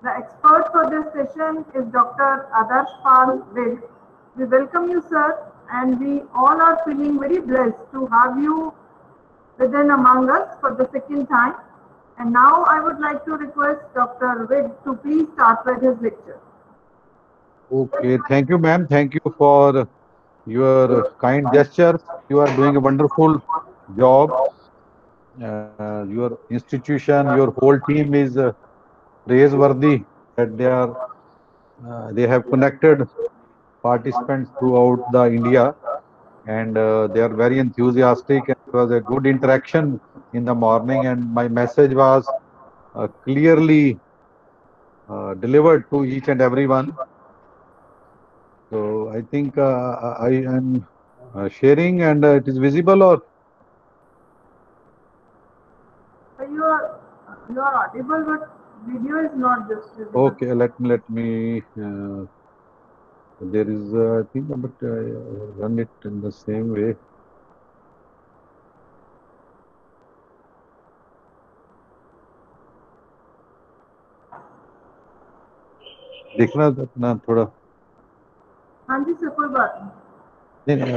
The expert for this session is Dr. Adarsh Pal Ved. We welcome you, sir, and we all are feeling very blessed to have you within among us for the second time. And now I would like to request Dr. Ved to please start with his lecture. Okay, thank you, ma'am. Thank you for your kind gestures. You are doing a wonderful job. Your institution, your whole team is praiseworthy that they have connected participants throughout the India, and they are very enthusiastic. And it was a good interaction in the morning, and my message was clearly delivered to each and everyone. So I think I am sharing, and it is visible, or So you are audible, but video is not just visible. okay. Let me. There is I think, but run it in the same way. देखना अपना थोड़ा. हाँ जी sir कोई बात नहीं, नहीं,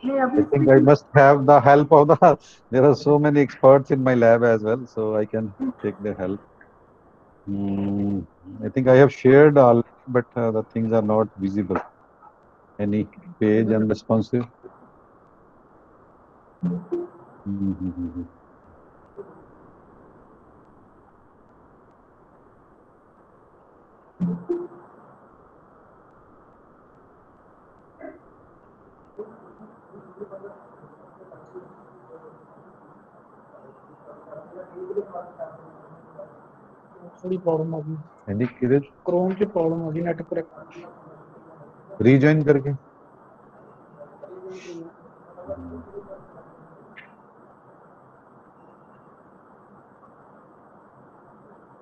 नहीं I अभी think I speaking must have the help of the. There are so many experts in my lab as well, so I can take their help. Hmm, I think I have shared already, but the things are not visible. Any page unresponsive? Mm-hmm. थोड़ी problem आ गई Any किधर Chrome की problem आ गई net पर rejoin करके?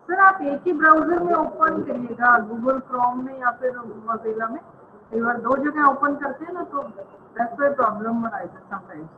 Sir आप एक ही browser में ओपन करिएगा गूगल क्रोम में या फिर मोज़िला में कई बार दो जगह ओपन करते हैं ना तो that's why problem arises sometimes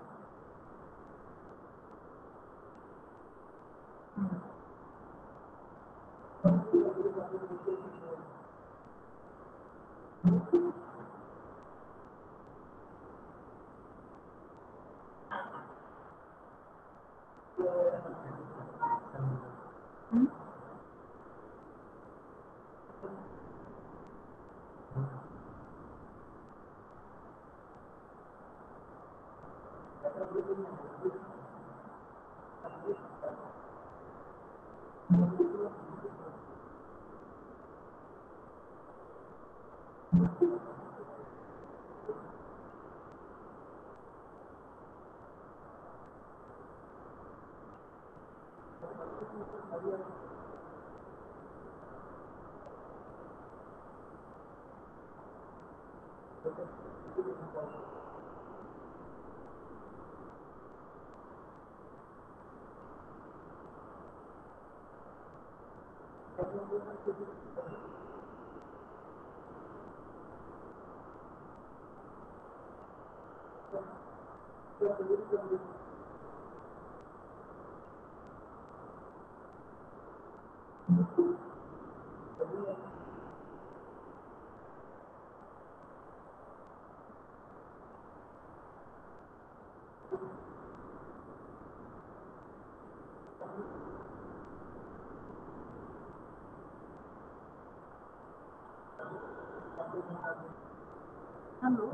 hello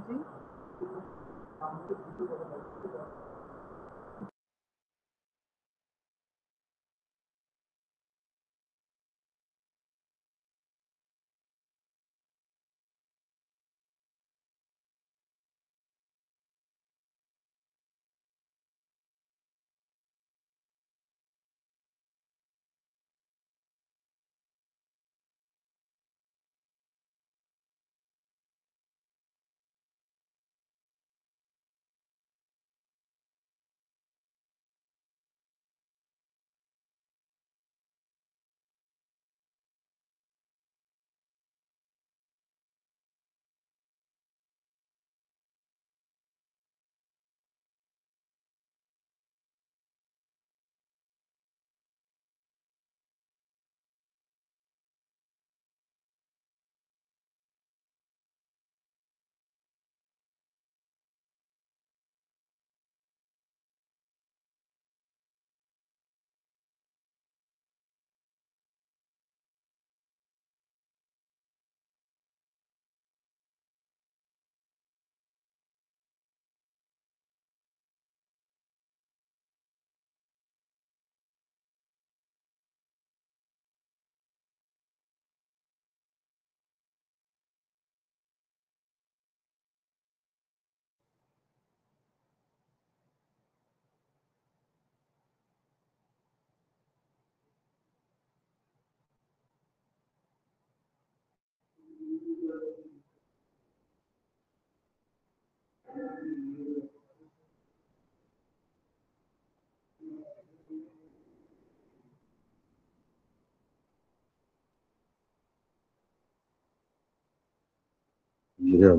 ji Yeah.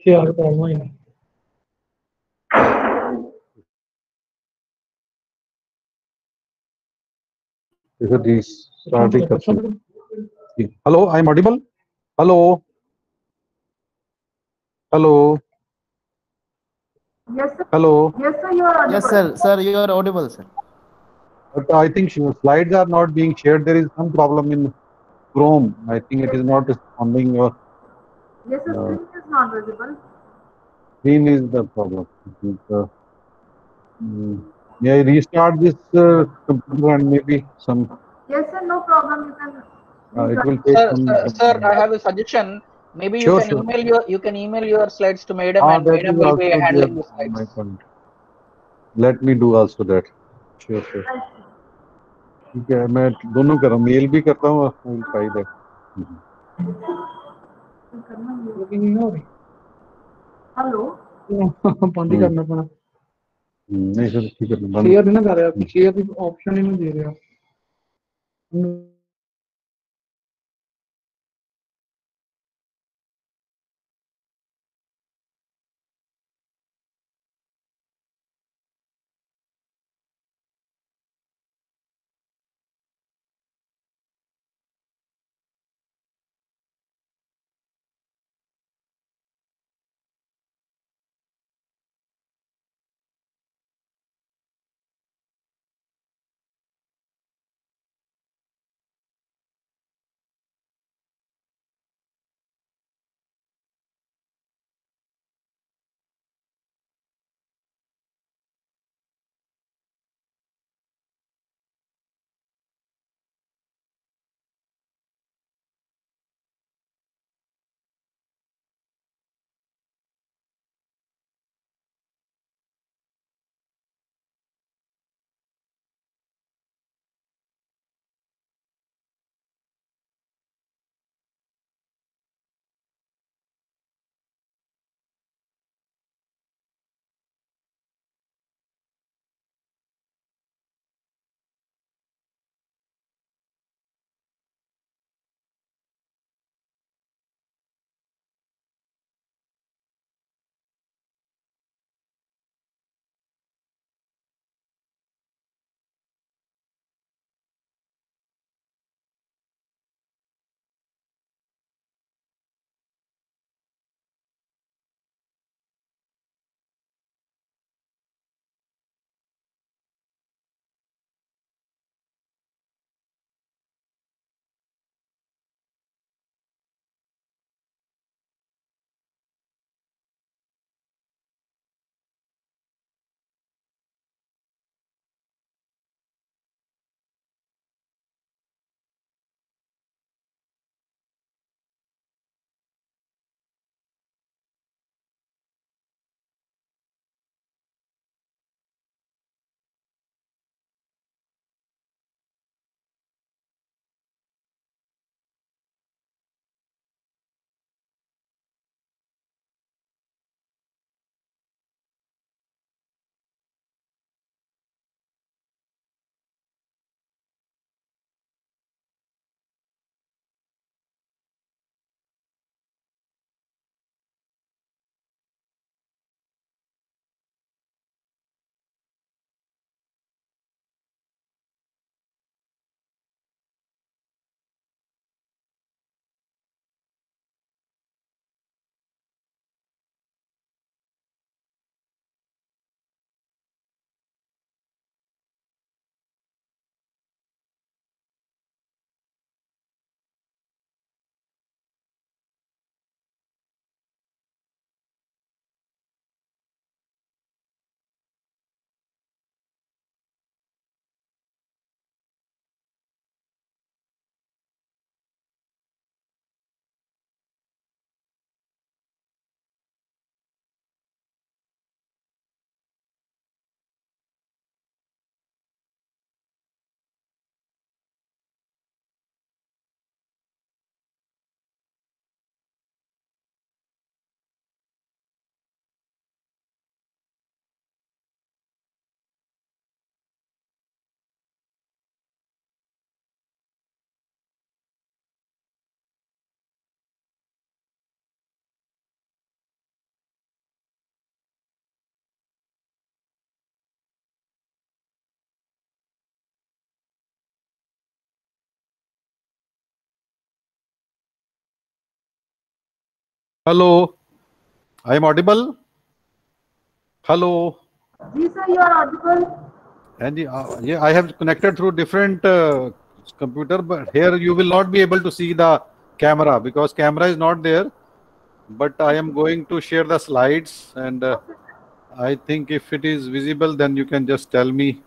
क्या प्रॉब्लम है देखो these starting करते हैं. Hello, I'm audible. Hello, hello, Yes, sir. hello. Yes, sir, you are audible. Yes, sir. Sir, you are audible, sir. But I think slides are not being shared. There is some problem in Chrome. I think it is not responding. Or Yes, sir, screen is not visible. screen is the problem. I think, may I restart this computer and maybe some? Yes, sir, no problem. You can. It will take Sir, some. sir, I have a suggestion. Maybe Sure, sure. you can email your slides to madam, and That madam is will be also there. handling the My slides. point. Let me do also that. Sure, sure. ठीक है मैं दोनों कर रहा हूँ mail भी करता हूँ आई विल ट्राई दैट लेकिन नहीं हो रही Hello. बंद ही करना पड़ा नहीं सर ठीक है बंद शेयर नहीं ना कर रहा शेयर की ऑप्शन ही नहीं दे रहा Hello, I am audible. Hello. Ji sir, you are audible. And yeah, I have connected through different computer, but here you will not be able to see the camera because camera is not there. But I am going to share the slides, and I think if it is visible, then you can just tell me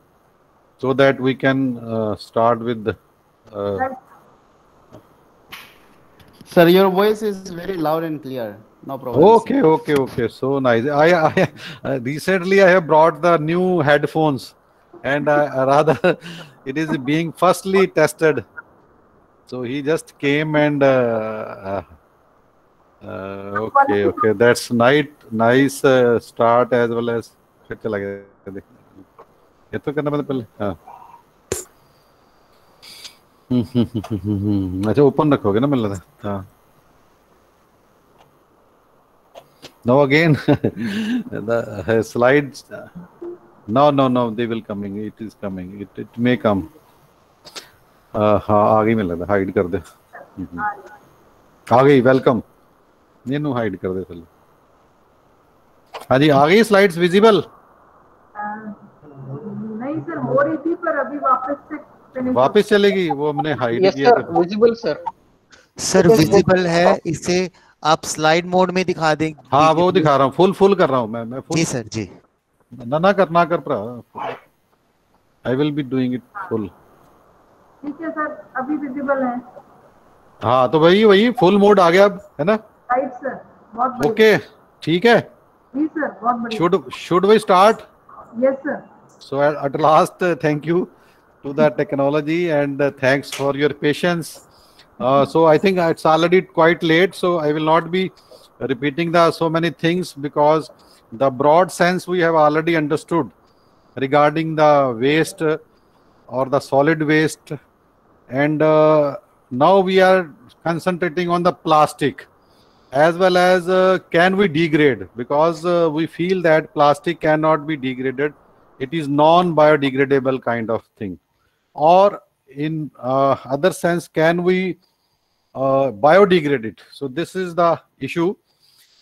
so that we can start with the. Right. Sir, your voice is very loud and clear. No problem. Okay, okay, okay. So nice. I recently I have brought the new headphones, and rather it is being firstly tested. So he just came and okay, okay. That's nice start as well as. फिर चला गया देख. ये तो करना पहले. हाँ. अच्छा ओपन रखोगे ना मतलब. हाँ. Now again, the slides. No. They will coming. It is coming. It may come. हाँ आ गई मुझे लगता. Hide कर दे. आ गई. Welcome. ये नो hide कर दे चलो. हाँ जी आ गई slides visible. नहीं सर हो रही थी पर अभी वापस से finish हो वापस चलेगी वो हमने hide Yes, किया. sir. Visible, sir. Sir visible है, इसे आप स्लाइड मोड में दिखा दें. हाँ वो दिखा रहा हूँ. फुल कर रहा हूँ मैं full. जी सर जी. ना कर पड़ा. I will be doing it full. ठीक है सर अभी विजिबल है. हाँ तो वही फुल मोड आ गया अब है ना. राइट सर बहुत बढ़िया. ओके ठीक है. जी सर बहुत बढ़िया. Should we start? Yes sir. So at last, thank you to the technology and thanks for your patience. So I think it's already quite late, so I will not be repeating so many things because the broad sense we have already understood regarding the waste or the solid waste, and now we are concentrating on the plastic as well as can we degrade, because we feel that plastic cannot be degraded. It is non-biodegradable kind of thing. Or in other sense, can we biodegrade it? So this is the issue.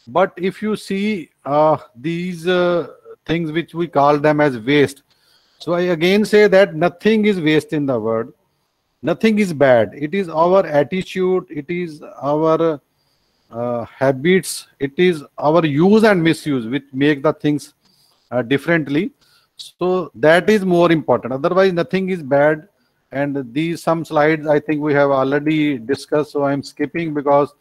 But if you see these things which we call them as waste, so I again say that nothing is waste in the world. Nothing is bad. It is our attitude. It is our habits. It is our use and misuse which make the things differently. So that is more important. Otherwise, nothing is bad. And these some slides I think we have already discussed. So I'm skipping because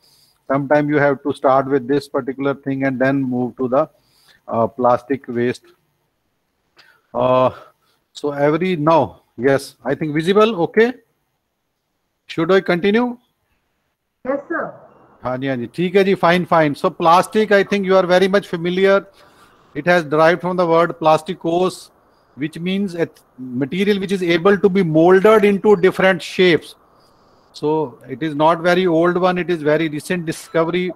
sometimes you have to start with this particular thing and then move to the plastic waste. So now, yes, I think visible. Okay. Should I continue? Yes sir. हाँ जी ठीक है जी. Fine. So plastic, I think you are very much familiar. It has derived from the word plasticose, which means a material which is able to be molded into different shapes. So it is not very old one. It is very recent discovery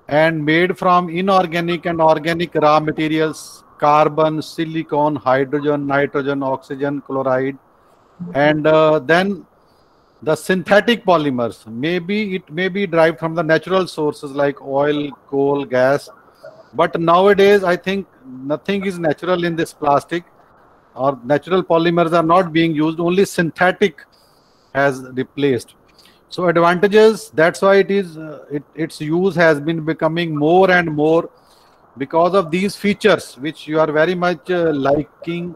and made from inorganic and organic raw materials: carbon, silicon, hydrogen, nitrogen, oxygen, chloride, and then the synthetic polymers. Maybe it may be derived from the natural sources like oil, coal, gas. But nowadays, I think nothing is natural in this plastic, or natural polymers are not being used. Only synthetic has replaced. So advantages. That's why it is its use has been becoming more and more because of these features, which you are very much liking.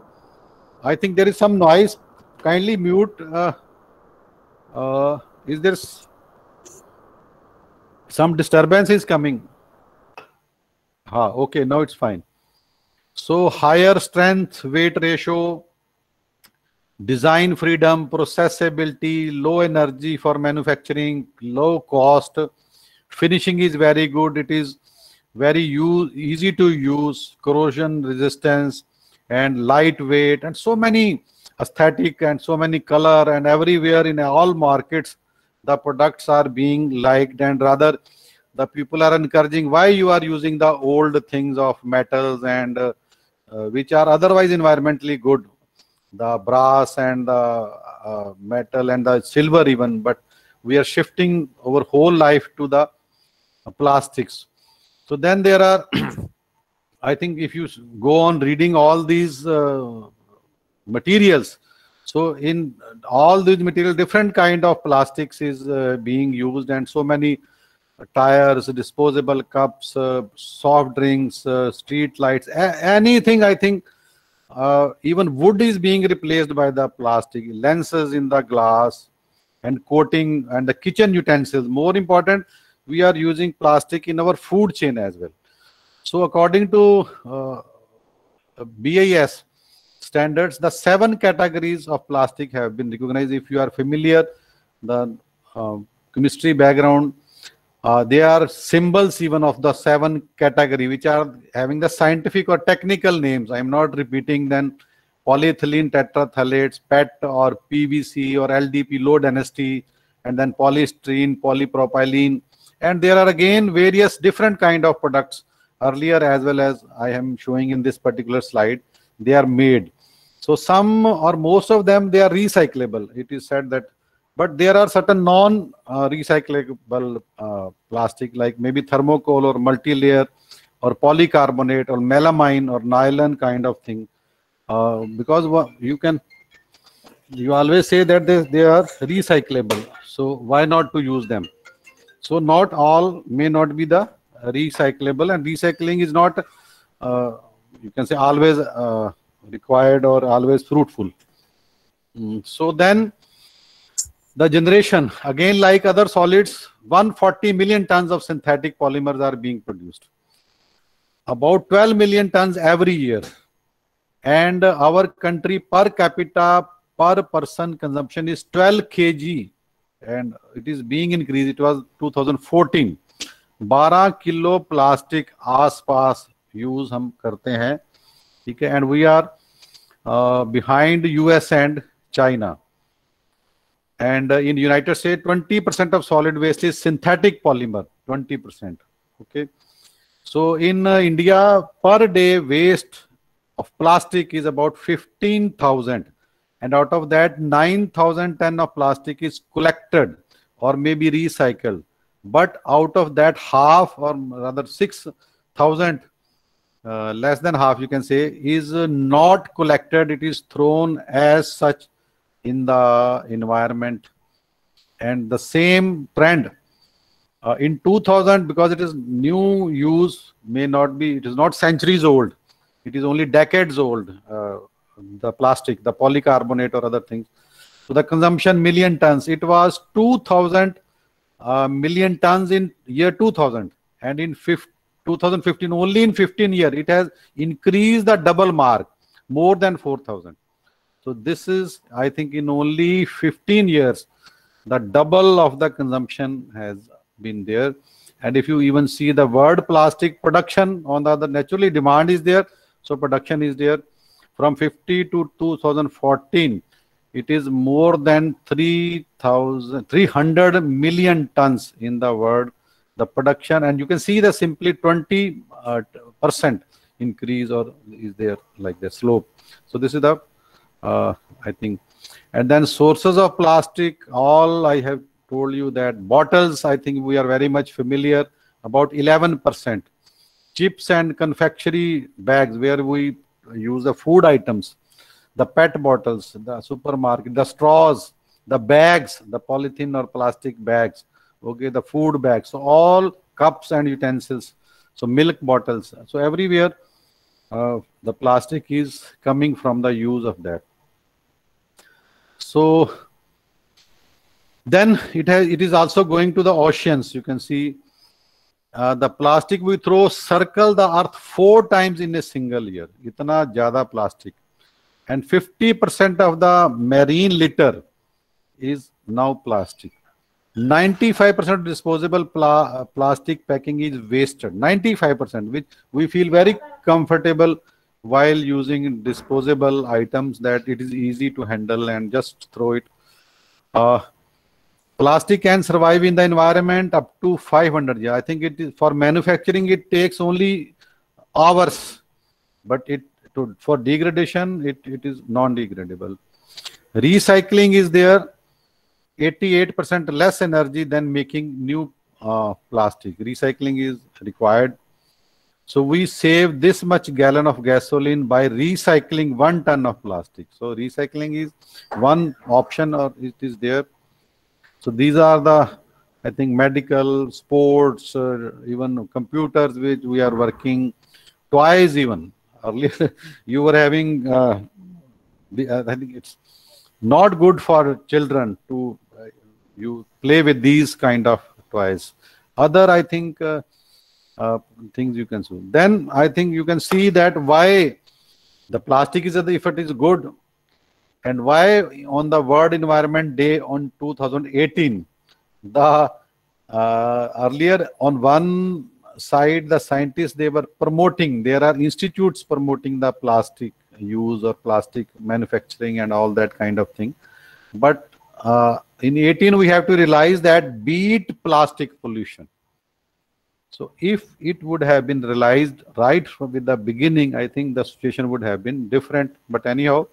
I think there is some noise. Kindly mute. Is there some disturbance is coming? Okay, now it's fine. So higher strength weight ratio, design freedom, processability, low energy for manufacturing, low cost, finishing is very good. It is very easy to use, corrosion resistance, and lightweight, and so many aesthetic and so many color, and everywhere in all markets the products are being liked, and rather the people are encouraging why you are using the old things of metals and which are otherwise environmentally good, the brass and the metal and the silver even, but we are shifting our whole life to the plastics. So then there are, I think if you go on reading all these materials, so in all these materials, different kind of plastics is being used, and so many tires, disposable cups, soft drinks, street lights, anything. I think even wood is being replaced by the plastic, lenses in the glass, and coating, and the kitchen utensils. More important, we are using plastic in our food chain as well. So according to BIS standards, the 7 categories of plastic have been recognized. If you are familiar, the chemistry background, they are symbols even of the 7 category, which are having the scientific or technical names. I am not repeating them. Polyethylene tetraphthalates, PET or PVC or LDP, low density, and then polystyrene, polypropylene, and there are again various different kind of products. Earlier, as well as I am showing in this particular slide, they are made. So some or most of them, they are recyclable. It is said that, but there are certain non-recyclable plastic, like maybe thermocol or multi-layer or polycarbonate or melamine or nylon kind of thing. Because you always say that they are recyclable. So why not to use them? So not all may not be the recyclable, and recycling is not, you can say, always required or always fruitful. So then the generation, again, like other solids, 140 million tons of synthetic polymers are being produced. About 12 million tons every year. And our country per capita per person consumption is 12 kg, and it is being increased. It was 2014. 12 kilo plastic आसपास use हम करते हैं, ठीक है, and we are behind US and China. And in United States, 20% of solid waste is synthetic polymer, 20%. Okay. So in India, per day waste of plastic is about 15,000. And out of that, 9,000 ton of plastic is collected or maybe recycled. But out of that, half, or rather 6,000, less than half, you can say, is not collected. It is thrown as such in the environment. And the same trend in 2000, because it is new use, may not be, it is not centuries old, it is only decades old, the plastic, the polycarbonate or other things. So the consumption million tons, it was 2000 million tons in year 2000, and in 2015, only in 15 years, it has increased the double mark, more than 4,000. So this is, I think, in only 15 years, the double of the consumption has been there. And if you even see the word plastic production, on the other, naturally demand is there, so production is there. From 50 to 2014, it is more than 300 million tons in the world, the production, and you can see the simply 20% increase or is there like the slope. So this is the I think. And then sources of plastic, all I have told you that. Bottles, I think we are very much familiar, about 11%. Chips and confectionery bags, where we use the food items, the PET bottles, the supermarket, the straws, the bags, the polythene or plastic bags, okay, the food bags, so all cups and utensils, so milk bottles. So everywhere the plastic is coming from the use of that. So then it is also going to the oceans. You can see the plastic we throw circle the earth 4 times in a single year. Itna jyada plastic. And 50% of the marine litter is now plastic. 95% of disposable plastic packing is wasted. 95%, which we feel very comfortable while using disposable items, that it is easy to handle and just throw it. Plastic can survive in the environment up to 500 years. I think it is for manufacturing, it takes only hours, but for degradation, it is non-degradable. Recycling is there, 88% less energy than making new plastic. Recycling is required. So we save this much gallon of gasoline by recycling 1 ton of plastic. So recycling is one option, or it is there. So these are the, I think, medical, sports, even computers which we are working, toys even. Earlier you were having, I think it's not good for children to you play with these kind of toys. Other, I think, things you can see. Then I think you can see that why the plastic is, if it is good, and why on the World Environment Day on 2018, the earlier on one side the scientists, they were promoting, there are institutes promoting the plastic use or plastic manufacturing and all that kind of thing. But in 18 we have to realize that beat plastic pollution. So if it would have been realized right from the beginning, I think the situation would have been different. But anyhow,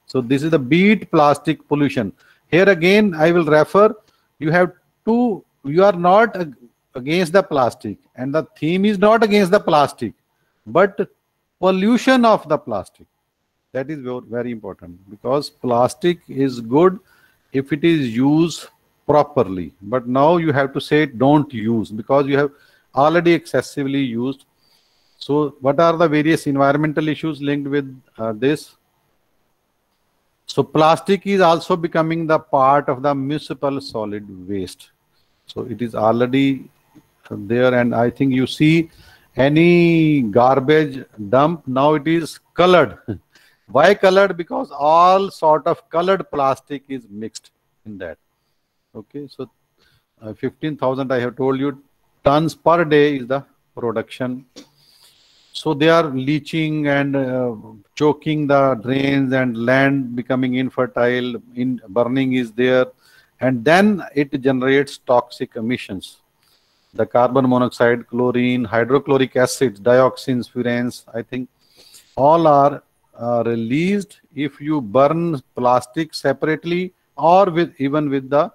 so this is the beat plastic pollution. Here again I will refer, you have to, you are not against the plastic, and the theme is not against the plastic, but pollution of the plastic. That is very, very important, because plastic is good if it is used properly. But now you have to say don't use, because you have already excessively used. So what are the various environmental issues linked with this? So plastic is also becoming the part of the municipal solid waste. So it is already there, and I think you see any garbage dump, now it is colored. Why colored? Because all sort of colored plastic is mixed in that. Okay, so 15,000 I have told you tons per day is the production. So they are leaching and choking the drains, and land becoming infertile, in burning is there, and then it generates toxic emissions. The carbon monoxide, chlorine, hydrochloric acids, dioxins, furans, I think all are released if you burn plastic separately or even with the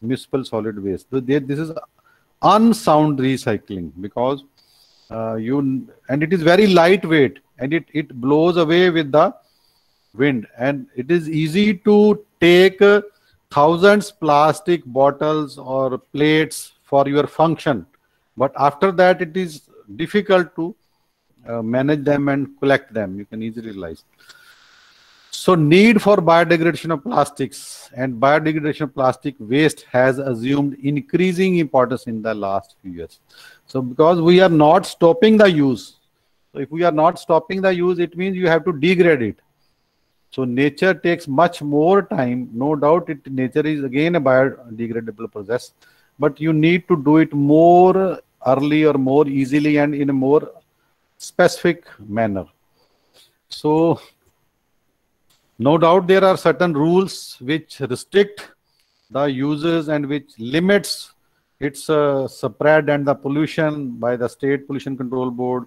municipal solid waste. So this is unsound recycling, because and it is very lightweight, and it blows away with the wind, and it is easy to take thousands plastic bottles or plates for your function, but after that it is difficult to manage them and collect them. You can easily realize. So need for biodegradation of plastics and biodegradation of plastic waste has assumed increasing importance in the last few years. So because we are not stopping the use, so if we are not stopping the use, it means you have to degrade it. So nature takes much more time. No doubt nature is again a biodegradable process, but you need to do it more early or more easily and in a more specific manner. So no doubt there are certain rules which restrict the uses and which limits its spread and the pollution by the State Pollution Control Board,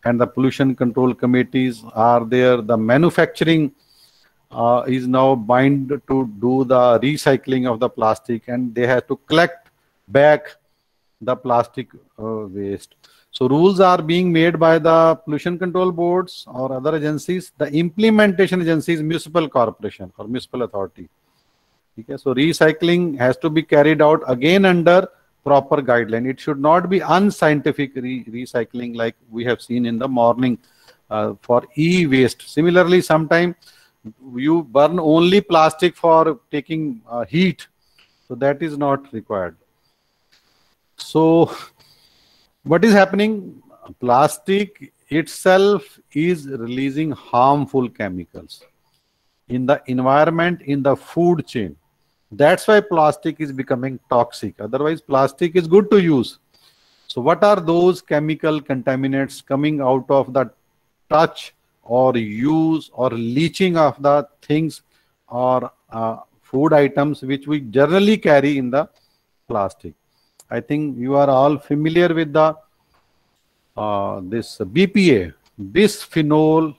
and the pollution control committees are there. The manufacturing is now bound to do the recycling of the plastic, and they have to collect back the plastic waste. So rules are being made by the pollution control boards or other agencies. The implementation agency is municipal corporation or municipal authority. Okay, so recycling has to be carried out again under proper guideline. It should not be unscientific recycling like we have seen in the morning for e-waste. Similarly, sometimes you burn only plastic for taking heat, so that is not required. So what is happening? Plastic itself is releasing harmful chemicals in the environment, in the food chain. That's why plastic is becoming toxic. Otherwise, plastic is good to use. So what are those chemical contaminants coming out of the touch or use or leaching of the things or food items which we generally carry in the plastic? I think you are all familiar with the this BPA, bisphenol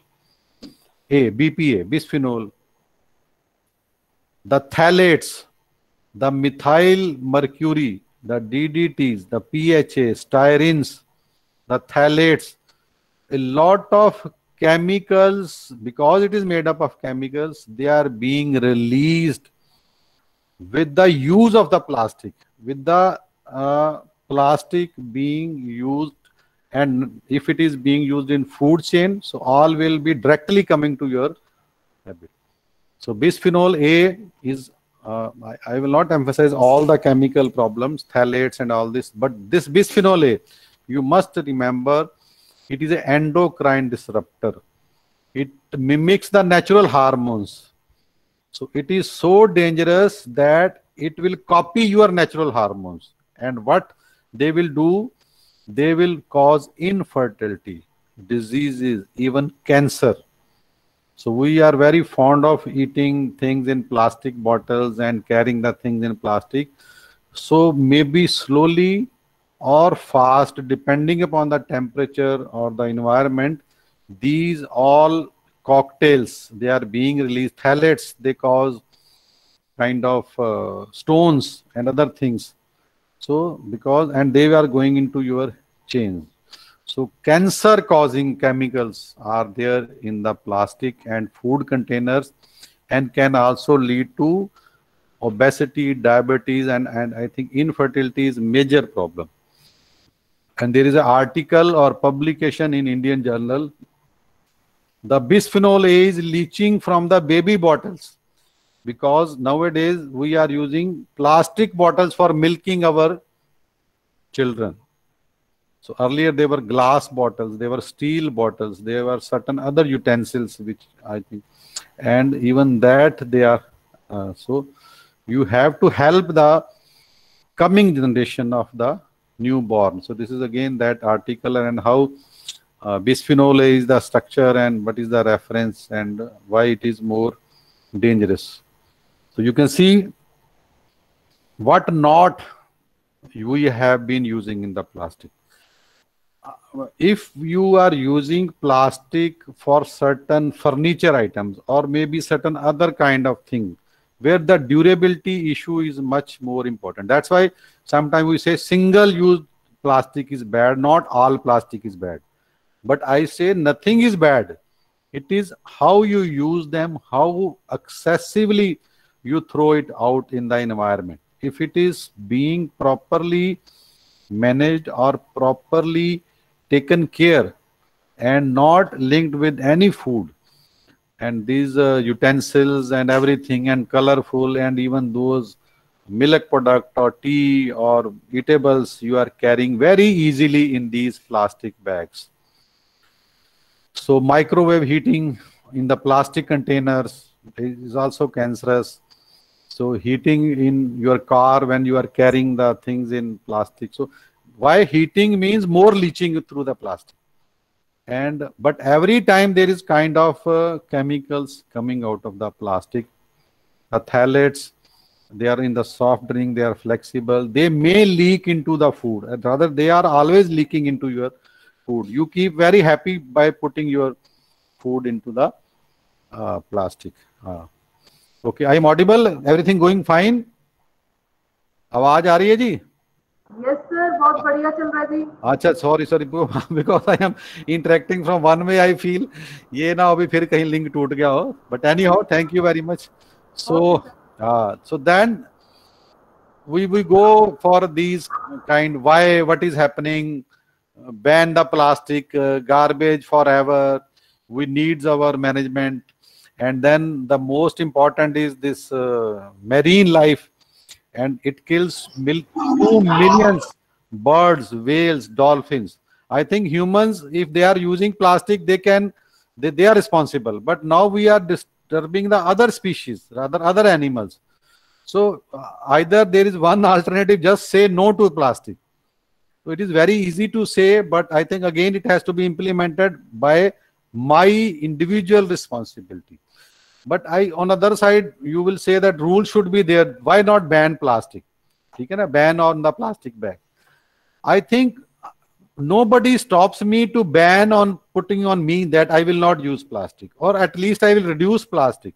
A, BPA, bisphenol, the phthalates, the methyl mercury, the DDTs, the PHA, styrins, the phthalates. a lot of chemicals, because it is made up of chemicals, they are being released with the use of the plastic, with the plastic being used. And if it is being used in food chain, so all will be directly coming to your habit. So bisphenol A is, I will not emphasize all the chemical problems, phthalates and all this, but this bisphenol A, you must remember, it is an endocrine disruptor. It mimics the natural hormones. So it is so dangerous that it will copy your natural hormones. And what they will do, they will cause infertility, diseases, even cancer. So we are very fond of eating things in plastic bottles and carrying the things in plastic. So maybe slowly or fast, depending upon the temperature or the environment, these all cocktails, they are being released. Phthalates, they cause kind of stones and other things. So and they are going into your chains. So cancer causing chemicals are there in the plastic and food containers, and can also lead to obesity, diabetes, and I think infertility is major problem. And there is an article or publication in Indian Journal. The bisphenol A is leaching from the baby bottles, because nowadays we are using plastic bottles for milking our children. So earlier they were glass bottles, they were steel bottles, there were certain other utensils which I think, and even that they are, so you have to help the coming generation of the newborn. So this is again that article, and how bisphenol A is the structure and what is the reference and why it is more dangerous. So you can see what not we have been using in the plastic. If you are using plastic for certain furniture items or maybe certain other kind of thing where the durability issue is much more important. That's why sometimes we say single use plastic is bad, not all plastic is bad. But I say nothing is bad. It is how you use them, how excessively you throw it out in the environment. If it is being properly managed or properly taken care and not linked with any food, and these utensils and everything and colorful, and even those milk product or tea or eatables you are carrying very easily in these plastic bags. So microwave heating in the plastic containers is also cancerous. So heating in your car when you are carrying the things in plastic. So why heating means more leaching through the plastic. But every time there is kind of chemicals coming out of the plastic. The phthalates, they are in the soft drink, they are flexible. They may leak into the food. Rather, they are always leaking into your food. You keep very happy by putting your food into the plastic. Okay, I am audible? Everything going fine? आवाज आ रही है जी? Yes, sir. बहुत बढ़िया चल रहा है जी. अच्छा, sorry, because I am interacting from one way, I feel. ये ना अभी फिर कहीं link टूट गया हो. But anyhow, thank you very much. So, so then we go for these kind. Why? What is happening? Ban the plastic, garbage forever. We needs our management. And then the most important is this marine life, and it kills 2 million birds, whales, dolphins. I think humans, if they are using plastic, they are responsible. But now we are disturbing the other species, rather other animals. So either there is one alternative, just say no to plastic. So it is very easy to say, but I think again it has to be implemented by my individual responsibility. But on the other side, you will say that rules should be there. Why not ban plastic? You can ban on the plastic bag. I think nobody stops me to ban on putting on me that I will not use plastic, or at least I will reduce plastic.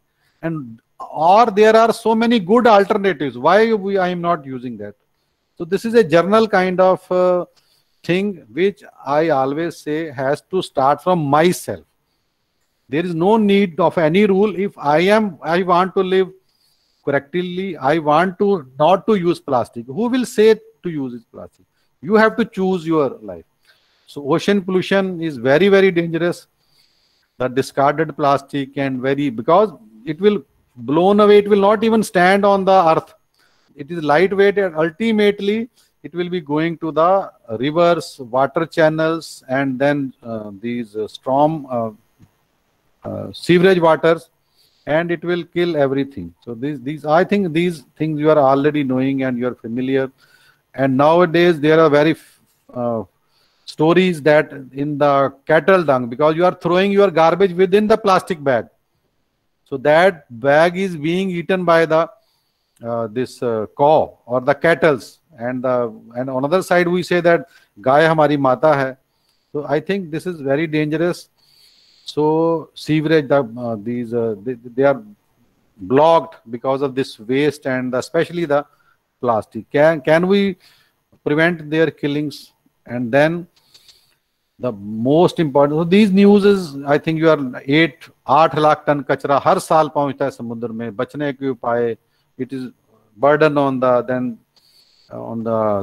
Or there are so many good alternatives. Why I am not using that? So this is a general kind of thing which I always say has to start from myself. There is no need of any rule. If I want to live correctly, I want to not to use plastic. Who will say to use this plastic? You have to choose your life. So ocean pollution is very, very dangerous. The discarded plastic and because it will blown away, it will not even stand on the earth. It is lightweight and ultimately it will be going to the rivers, water channels, and then these storm sewerage waters, and it will kill everything. So these I think these things you are already knowing and you are familiar. And nowadays there are very stories that in the cattle dung, because you are throwing your garbage within the plastic bag, so that bag is being eaten by the this cow or the cattles, and on another side we say that गाय हमारी माता है. So I think this is very dangerous. So sewerage, they are blocked because of this waste and especially the plastic. Can we prevent their killings? And then the most important, so these news is, I think you are 8 lakh ton कचरा हर साल पहुंचता है समुद्र में. बचने के उपाय, it is burden on the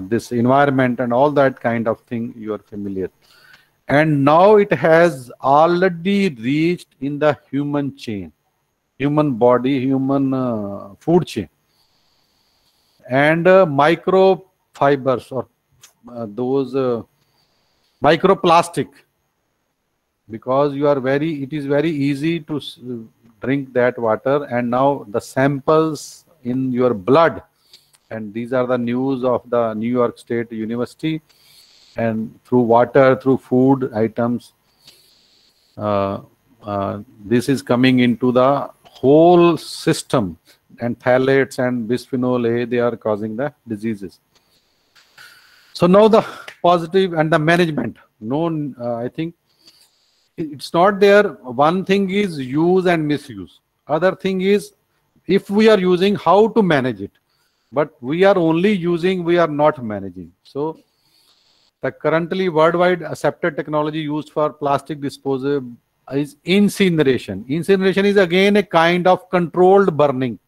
this environment and all that kind of thing you are familiar. And now it has already reached in the human chain, human body, human food chain, and microfibers or those microplastic, because it is very easy to drink that water, and now the samples in your blood, and these are the news of the New York State University, and through water, through food items, this is coming into the whole system, and phthalates and bisphenol A, they are causing the diseases. So now the positive and the management. I think it's not there. One thing is use and misuse. Other thing is if we are using, how to manage it. But we are only using, we are not managing. So the currently worldwide accepted technology used for plastic disposal is incineration. Incineration is again a kind of controlled burning.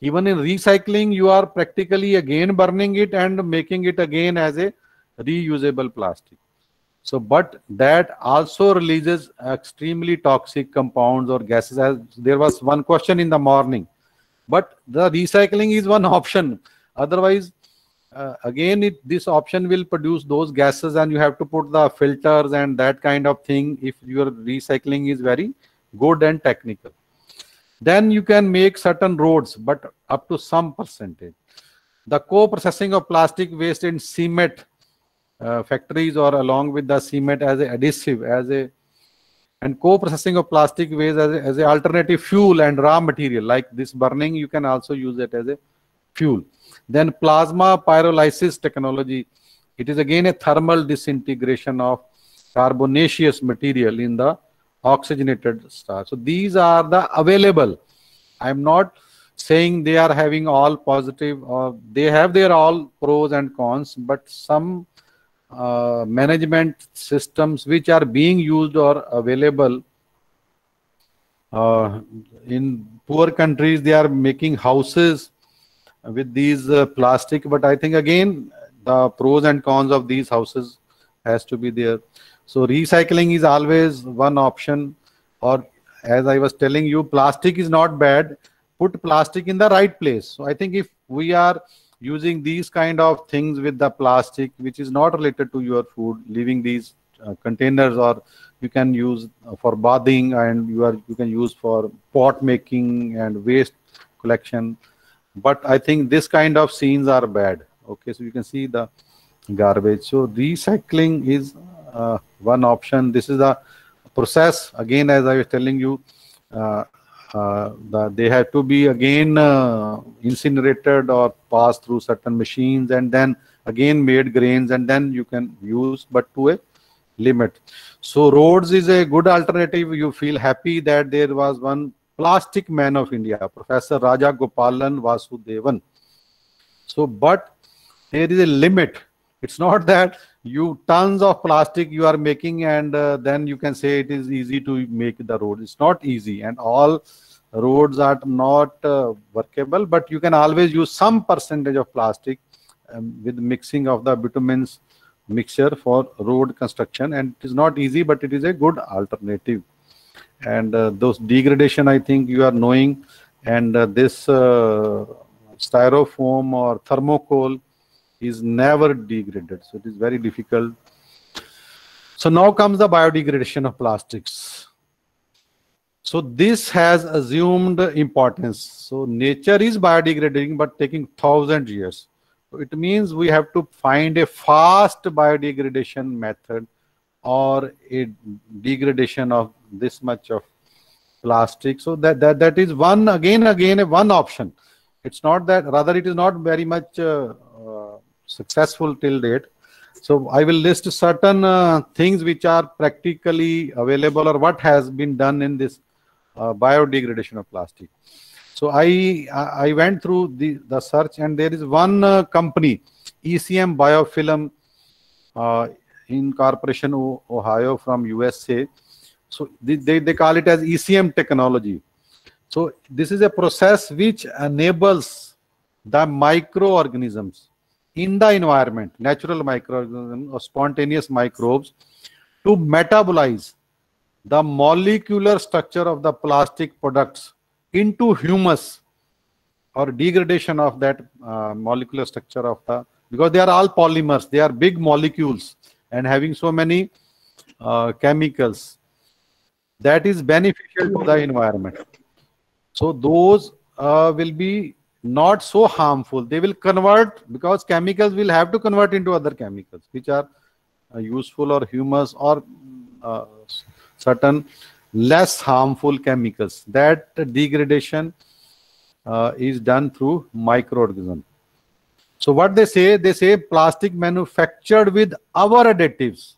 Even in recycling, you are practically again burning it and making it again as a reusable plastic. So, but that also releases extremely toxic compounds or gases. As there was one question in the morning, but the recycling is one option. Otherwise, again, this option will produce those gases, and you have to put the filters and that kind of thing if your recycling is very good and technical. Then you can make certain roads, but up to some percentage. The co-processing of plastic waste in cement factories or along with the cement as an adhesive, and co-processing of plastic waste as a alternative fuel and raw material, like this burning, you can also use it as a fuel. Then plasma pyrolysis technology, it is again a thermal disintegration of carbonaceous material in the oxygenated starch. So these are the available. I'm not saying they are having all positive, or they have their all pros and cons, but some management systems which are being used or available in poor countries, they are making houses with these plastic. But I think again the pros and cons of these houses has to be there. So recycling is always one option, or as I was telling you, plastic is not bad. Put plastic in the right place. So I think if we are using these kind of things with the plastic which is not related to your food, leaving these containers, or you can use for bathing, and you can use for pot making and waste collection. But I think this kind of scenes are bad. Okay, so you can see the garbage. So recycling is one option. This is the process. Again, as I was telling you, they have to be again incinerated or pass through certain machines, and then again made grains, and then you can use, but to a limit. So roads is a good alternative. You feel happy that there was one plastic man of India, Professor Rajagopalan Vasudevan. So, but there is a limit. It's not that you tons of plastic you are making and then you can say it is easy to make the road. It's not easy, and all roads are not workable, but you can always use some percentage of plastic with mixing of the bitumen's mixture for road construction, and it is not easy, but it is a good alternative. And those degradation, I think you are knowing, and this styrofoam or thermocol is never degraded, so it is very difficult. So now comes the biodegradation of plastics. So this has assumed importance. So nature is biodegrading, but taking 1,000 years. So it means we have to find a fast biodegradation method or a degradation of this much of plastic. So that is one option. It's not that, rather it is not very much successful till date. So I will list certain things which are practically available or what has been done in this biodegradation of plastic. So I went through the search, and there is one company, ECM Biofilm Incorporation Ohio from USA. So they call it as ECM technology. So this is a process which enables the microorganisms in the environment, natural microorganisms or spontaneous microbes, to metabolize the molecular structure of the plastic products into humus, or degradation of that molecular structure of the, because they are all polymers, they are big molecules and having so many chemicals, that is beneficial to the environment. So those will be not so harmful. They will convert, because chemicals will have to convert into other chemicals which are useful, or humus, or certain less harmful chemicals. That degradation is done through microorganisms. So what they say plastic manufactured with our additives.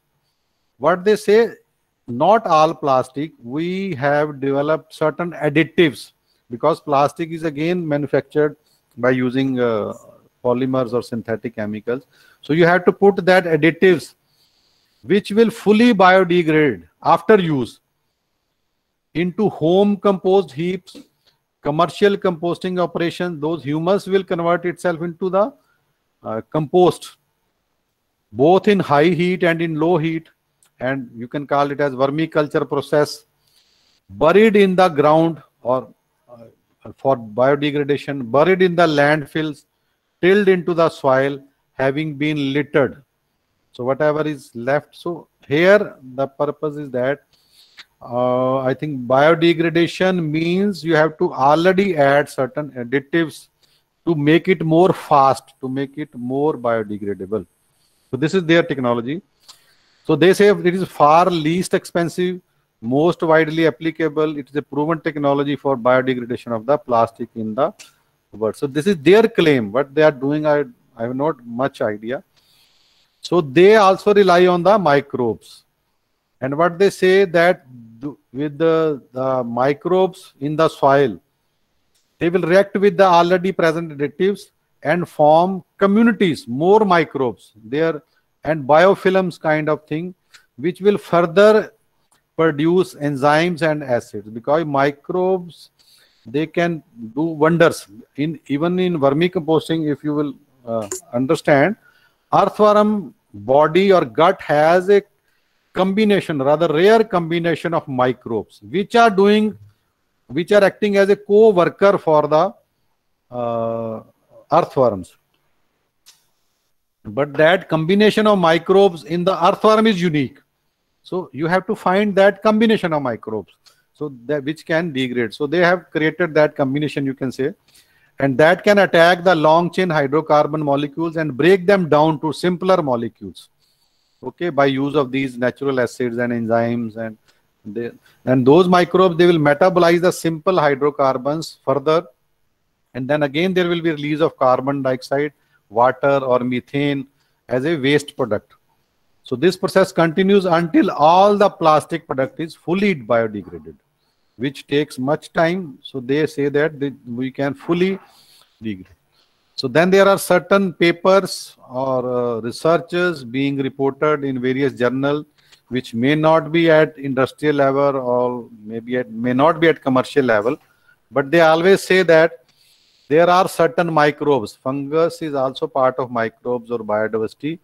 What they say, not all plastic, we have developed certain additives, because plastic is again manufactured by using polymers or synthetic chemicals. So you have to put that additives which will fully biodegrade after use into home compost heaps, commercial composting operations. Those humus will convert itself into the compost, both in high heat and in low heat, and you can call it as vermiculture process, buried in the ground, or for biodegradation, buried in the landfills, tilled into the soil, having been littered. So whatever is left. So here the purpose is that I think biodegradation means you have to already add certain additives to make it more fast, to make it more biodegradable. So this is their technology. So they say it is far least expensive, most widely applicable. It is a proven technology for biodegradation of the plastic in the world. So this is their claim. What they are doing, I have not much idea. So they also rely on the microbes. And what they say that with the microbes in the soil, they will react with the already present additives and form communities, more microbes there, and biofilms kind of thing, which will further produce enzymes and acids, because microbes, they can do wonders. Even in vermicomposting, if you will understand, earthworm body or gut has a combination, rather rare combination of microbes, which are acting as a co-worker for the earthworms. But that combination of microbes in the earthworm is unique. So you have to find that combination of microbes, so that which can degrade. So they have created that combination, you can say, and that can attack the long chain hydrocarbon molecules and break them down to simpler molecules. Okay, by use of these natural acids and enzymes, and those microbes, they will metabolize the simple hydrocarbons further, and then again there will be release of carbon dioxide, water, or methane as a waste product. So this process continues until all the plastic product is fully biodegraded, which takes much time. So they say that we can fully degrade. So then there are certain papers or researches being reported in various journals, which may not be at industrial level or may not be at commercial level, but they always say that there are certain microbes. Fungus is also part of microbes or biodiversity,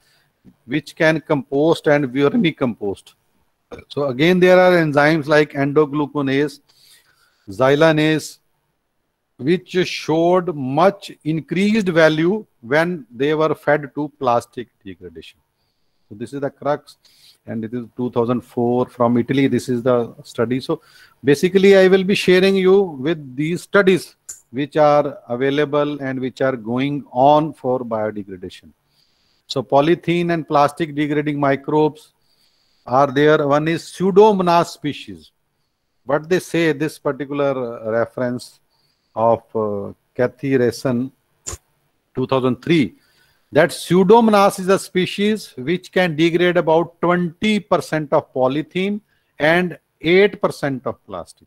which can compost and vermicompost. So again, there are enzymes like endogluconase, xylanase, which showed much increased value when they were fed to plastic degradation. So this is the crux, and it is 2004 from Italy. This is the study. So basically, I will be sharing you with these studies which are available and which are going on for biodegradation. So polythene and plastic degrading microbes are there. One is Pseudomonas species. What they say, this particular reference of Kathy Rayson, 2003, that Pseudomonas is a species which can degrade about 20% of polythene and 8% of plastic.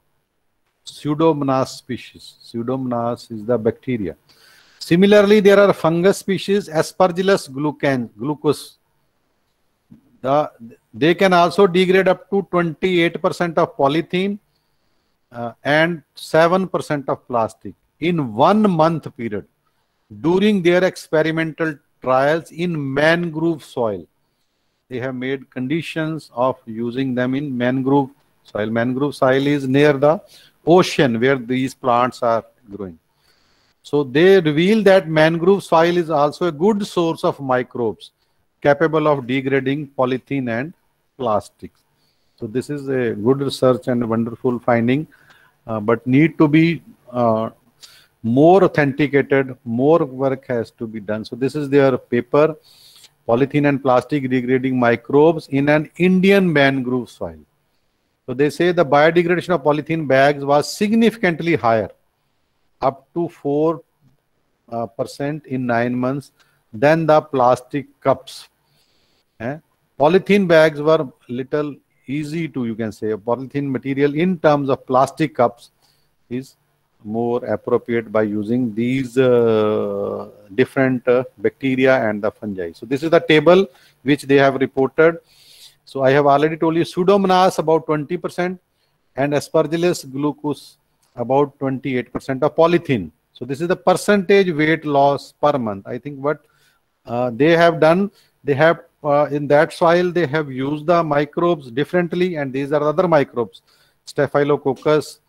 Pseudomonas species. Pseudomonas is the bacteria. Similarly, there are fungus species, Aspergillus glucose. They can also degrade up to 28% of polythene and 7% of plastic in 1 month period during their experimental trials in mangrove soil. They have made conditions of using them in mangrove soil. Mangrove soil is near the ocean where these plants are growing. So they reveal that mangrove soil is also a good source of microbes capable of degrading polythene and plastics. So this is a good research and a wonderful finding, but need to be more authenticated, more work has to be done. So this is their paper, Polythene and Plastic Degrading Microbes in an Indian Mangrove Soil. So they say the biodegradation of polythene bags was significantly higher, up to 4% in 9 months than the plastic cups. Polythene bags were little easy to, you can say, polythene material in terms of plastic cups is more appropriate by using these different bacteria and the fungi. So this is the table which they have reported. So I have already told you Pseudomonas about 20% and Aspergillus glucose about 28% of polythene. So this is the percentage weight loss per month. I think what they have done, they have in that soil they have used the microbes differently, and these are other microbes, Staphylococcus,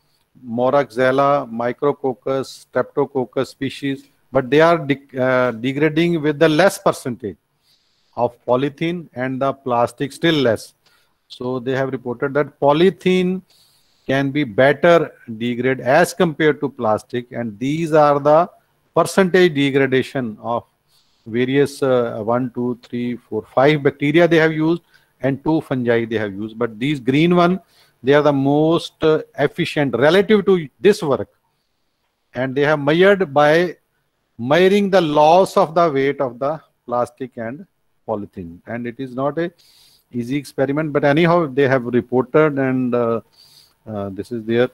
Moraxella, Micrococcus, Streptococcus species, but they are degrading with the less percentage of polythene and the plastic still less. So they have reported that polythene can be better degrade as compared to plastic, and these are the percentage degradation of various 1, 2, 3, 4, 5 bacteria they have used and 2 fungi they have used. But these green one, they are the most efficient relative to this work, and they have measured by measuring the loss of the weight of the plastic and polythene, and it is not a easy experiment, but anyhow they have reported, and this is there.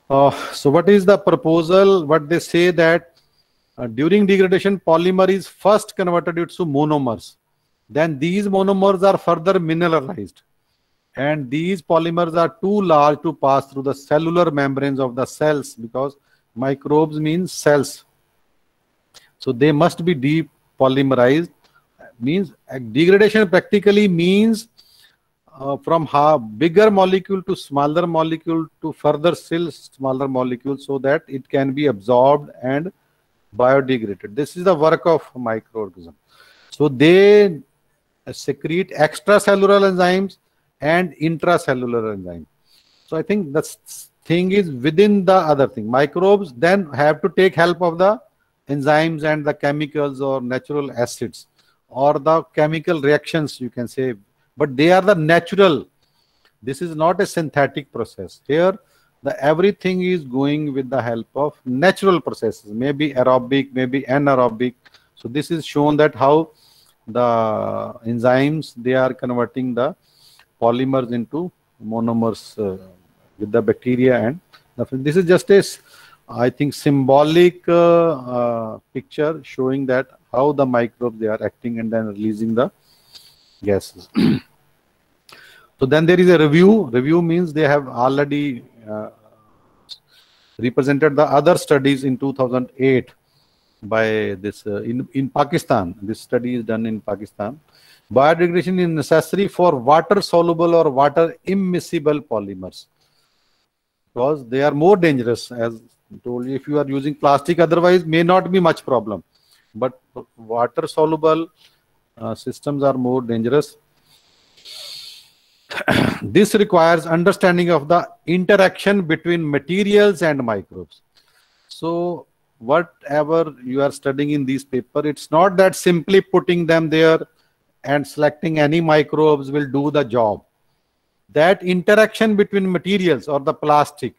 So what is the proposal? What they say that during degradation, polymer is first converted into monomers. Then these monomers are further mineralized, and these polymers are too large to pass through the cellular membranes of the cells, because microbes means cells. So they must be depolymerized. Means degradation practically means from bigger molecule to smaller molecule to further still smaller molecule, so that it can be absorbed and biodegraded. This is the work of microorganism. So they secrete extracellular enzymes and intracellular enzymes. So I think the thing is within the other thing. Microbes then have to take help of the enzymes and the chemicals or natural acids or the chemical reactions, you can say, but they are the natural. This is not a synthetic process. Here everything is going with the help of natural processes, maybe aerobic, maybe anaerobic. So this is shown that how the enzymes, they are converting the polymers into monomers with the bacteria, and this is just a I think, symbolic picture showing that how the microbes they are acting and then releasing the gases. So then there is a review. Review means they have already represented the other studies in 2008 by this in Pakistan. This study is done in Pakistan. Biodegradation is necessary for water soluble or water immiscible polymers because they are more dangerous. As I told you, if you are using plastic, otherwise may not be much problem, but water soluble systems are more dangerous. This requires understanding of the interaction between materials and microbes. So whatever you are studying in this paper, it's not that simply putting them there and selecting any microbes will do the job. That interaction between materials or the plastic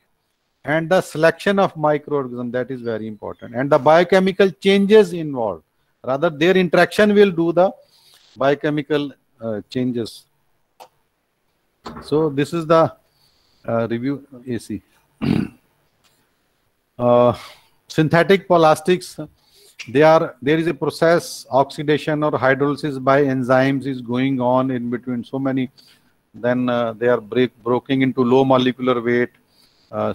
and the selection of microorganisms, that is very important. And the biochemical changes involved, rather their interaction will do the biochemical changes. So this is the review AC. Synthetic plastics, there is a process, oxidation or hydrolysis by enzymes is going on in between so many. Then they are broken into low molecular weight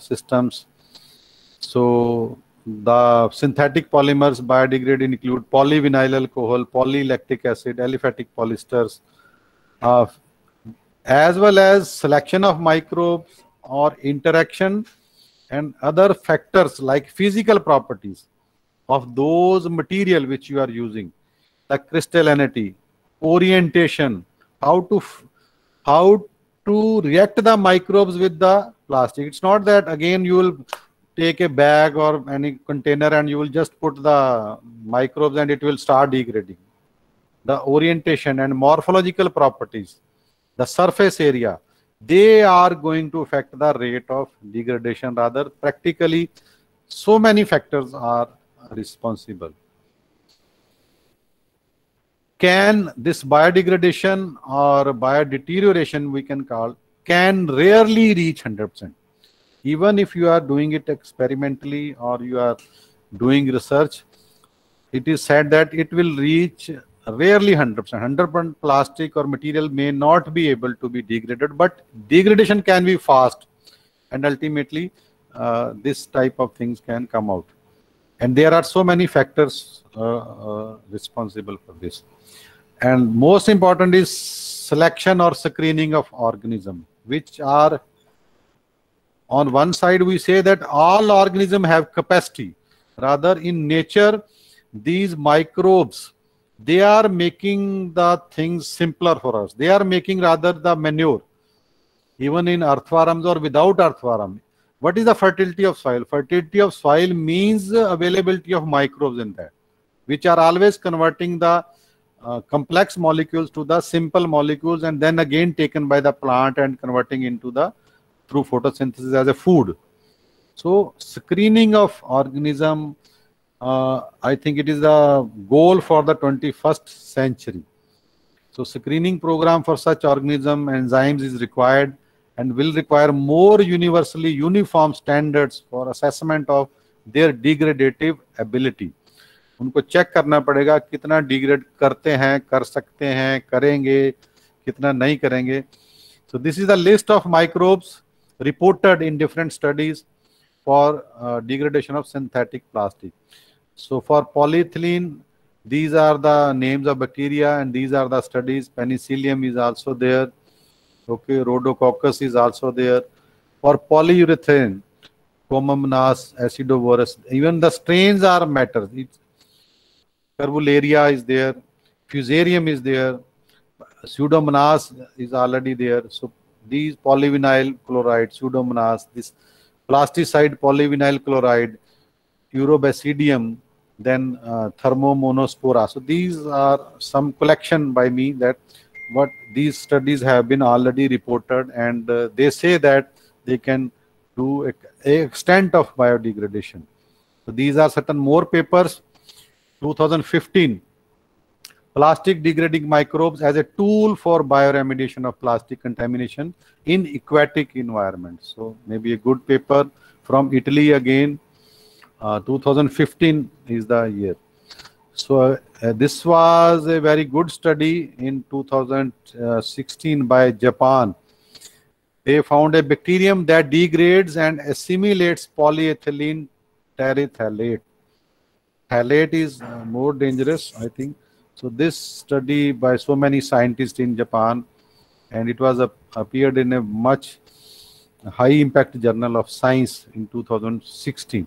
systems. So the synthetic polymers biodegrade include polyvinyl alcohol, polylactic acid, aliphatic polyesters, as well as selection of microbes or interaction and other factors like physical properties of those material which you are using, like crystallinity, orientation, how to react the microbes with the plastic. It's not that again you will take a bag or any container and you will just put the microbes and it will start degrading. The orientation and morphological properties, the surface area, they are going to affect the rate of degradation. Rather, practically, so many factors are responsible. Can this biodegradation or biodeterioration, we can call, can rarely reach 100%. Even if you are doing it experimentally or you are doing research, it is said that it will reach rarely 100%. 100% plastic or material may not be able to be degraded, but degradation can be fast, and ultimately this type of things can come out. And there are so many factors responsible for this. And most important is selection or screening of organism, which are, on one side we say that all organisms have capacity. Rather, in nature, these microbes, they are making the things simpler for us. They are making rather the manure, even in earthworms or without earthworm. What is the fertility of soil? Fertility of soil means availability of microbes in that, which are always converting the complex molecules to the simple molecules and then again taken by the plant and converting into the through photosynthesis as a food. So screening of organism, I think it is the goal for the 21st century. So screening program for such organism enzymes is required and will require more universally uniform standards for assessment of their degradative ability. उनको check करना पड़ेगा कितना degrade करते हैं, कर सकते हैं, करेंगे, कितना नहीं करेंगे. So this is the list of microbes reported in different studies for degradation of synthetic plastic. So for polyethylene, these are the names of bacteria and these are the studies. Penicillium is also there. Okay, Rhodococcus is also there. For polyurethane, Comonas, Acidovorus, even the strains are matters. Carvularia is there, Fusarium is there, Pseudomonas is already there. So these polyvinyl chloride, Pseudomonas, this plasticide polyvinyl chloride, Urobasidium, then Thermomonospora. So these are some collection by me that what these studies have been already reported, and they say that they can do a extent of biodegradation. So these are certain more papers. 2015, plastic degrading microbes as a tool for bioremediation of plastic contamination in aquatic environments. So maybe a good paper from Italy again. 2015 is the year. So this was a very good study in 2016 by Japan. They found a bacterium that degrades and assimilates polyethylene terephthalate. Phthalate is more dangerous, I think. So this study by so many scientists in Japan, and it was appeared in a much high impact journal of science in 2016.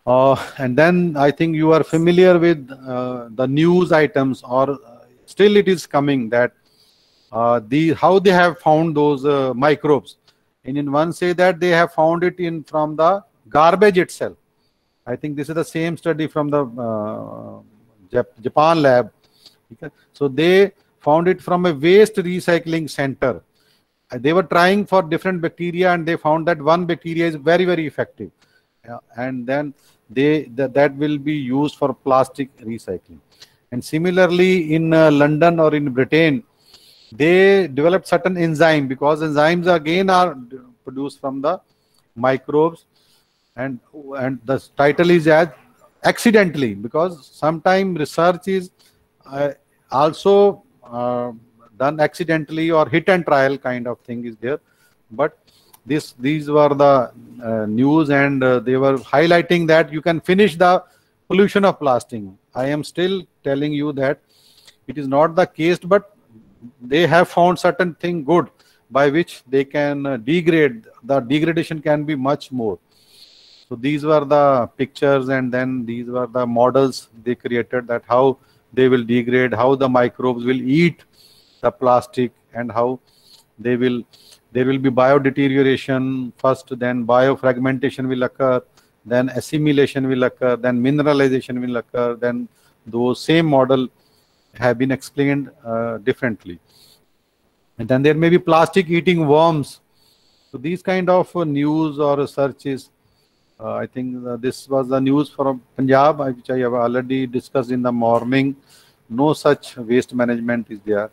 And then I think you are familiar with the news items, or still it is coming, that how they have found those microbes. And in one say that they have found it from the garbage itself. I think this is the same study from the Japan lab. So they found it from a waste recycling center. They were trying for different bacteria, and they found that one bacteria is very, very effective. And then that will be used for plastic recycling. And similarly, in London or in Britain, they developed certain enzyme, because enzymes again are produced from the microbes, and the title is as accidentally, because sometimes research is also done accidentally, or hit and trial kind of thing is there. But these were the news, and they were highlighting that you can finish the pollution of plastic. I am still telling you that it is not the case, but they have found certain thing good by which they can degrade. The degradation can be much more. So these were the pictures, and then these were the models they created, that how they will degrade, how the microbes will eat the plastic, and how there will be biodeterioration first, then biofragmentation will occur, then assimilation will occur, then mineralization will occur, then those same model have been explained differently. And then there may be plastic eating worms. So these kind of news or researches, I think this was the news from Punjab, which I have already discussed in the morning. No such waste management is there.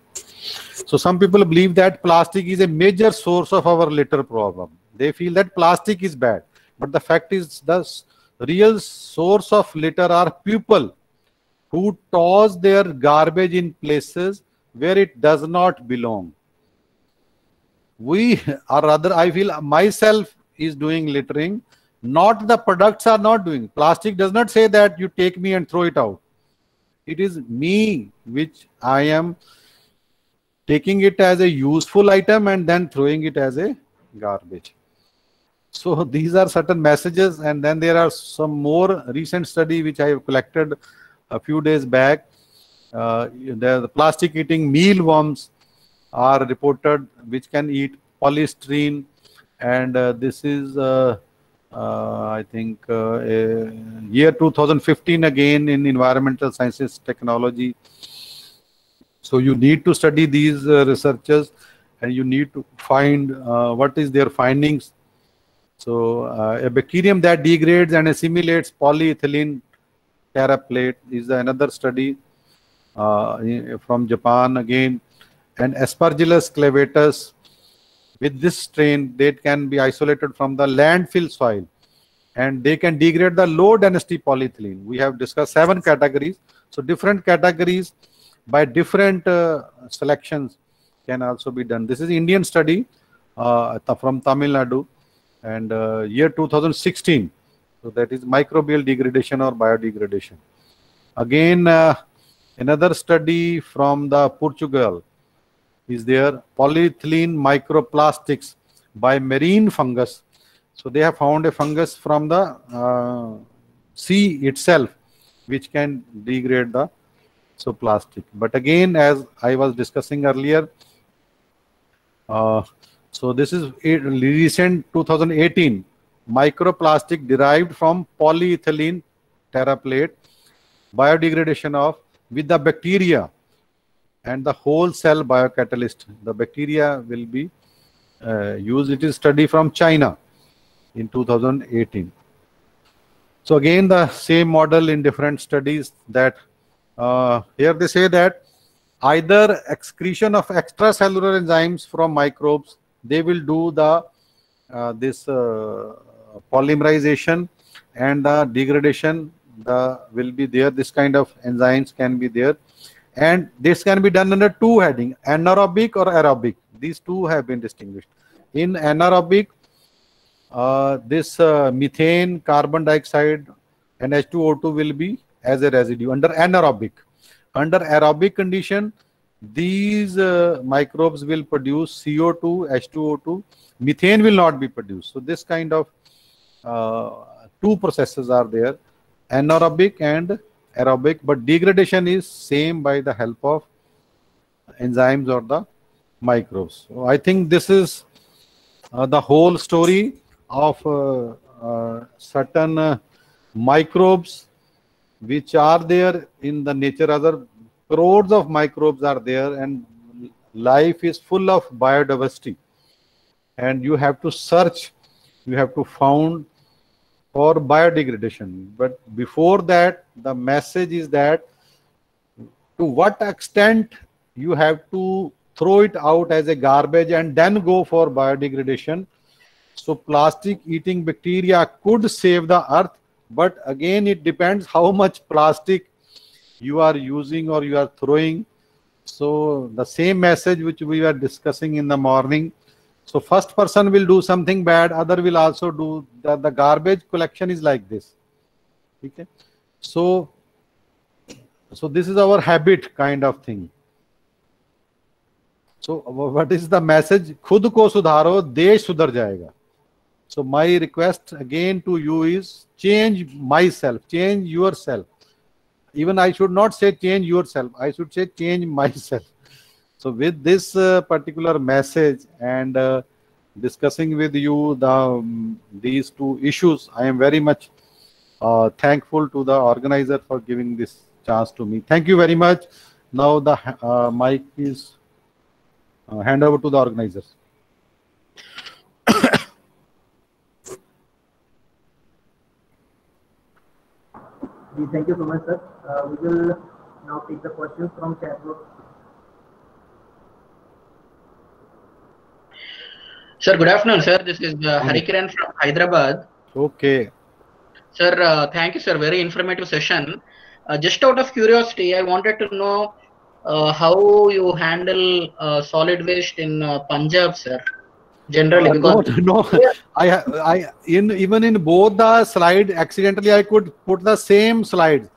So some people believe that plastic is a major source of our litter problem. They feel that plastic is bad. But the fact is, the real source of litter are people who toss their garbage in places where it does not belong. We, or rather, I feel myself is doing littering, not the products are not doing. Plastic does not say that you take me and throw it out. It is me which I am taking it as a useful item and then throwing it as a garbage. So these are certain messages, and then there are some more recent study which I have collected a few days back. The plastic eating mealworms are reported, which can eat polystyrene, and this is I think year 2015 again in environmental sciences technology. So you need to study these researchers, and you need to find what is their findings. So a bacterium that degrades and assimilates polyethylene terephthalate is another study from Japan again. And Aspergillus clavatus, with this strain, they can be isolated from the landfill soil, and they can degrade the low density polyethylene. We have discussed 7 categories. So different categories by different selections can also be done. This is Indian study from Tamil Nadu, and year 2016. So that is microbial degradation or biodegradation. Again, another study from the Portugal is there, polyethylene microplastics by marine fungus. So they have found a fungus from the sea itself, which can degrade the plastic. But again, as I was discussing earlier, so this is a recent 2018 microplastic derived from polyethylene terephthalate, biodegradation of with the bacteria and the whole cell biocatalyst. The bacteria will be used. It is study from China in 2018. So again, the same model in different studies, that here they say that either excretion of extracellular enzymes from microbes, they will do the this polymerization, and the degradation will be there. This kind of enzymes can be there, and this can be done under two heading: anaerobic or aerobic. These two have been distinguished. In anaerobic, this methane, carbon dioxide, and H2O2 will be as a residue under anaerobic. Under aerobic condition, these microbes will produce CO2, H2O2. Methane will not be produced. So this kind of two processes are there, anaerobic and aerobic, but degradation is same by the help of enzymes or the microbes. So I think this is the whole story of certain microbes which are there in the nature. Other crores of microbes are there, and life is full of biodiversity, and you have to search, you have to found for biodegradation. But before that, the message is that to what extent you have to throw it out as a garbage and then go for biodegradation. So plastic eating bacteria could save the earth, but again it depends how much plastic you are using or you are throwing. So the same message which we were discussing in the morning. So first person will do something bad, other will also do. The garbage collection is like this. Okay? So this is our habit kind of thing. So what is the message? खुद को सुधारो, देश सुधर जाएगा. So my request again to you is change myself, change yourself. Even I should not say change yourself, I should say change myself. So with this particular message and discussing with you these two issues, I am very much thankful to the organizer for giving this chance to me. Thank you very much. Now the mic is hand over to the organizers. Thank you so much, sir. We will now take the questions from chat box. Sir, good afternoon, sir. This is Harikiran from Hyderabad. Okay. Sir, thank you, sir. Very informative session. Just out of curiosity, I wanted to know how you handle solid waste in Punjab, sir. Generally, because no, even in both the slide, accidentally I could put the same slides.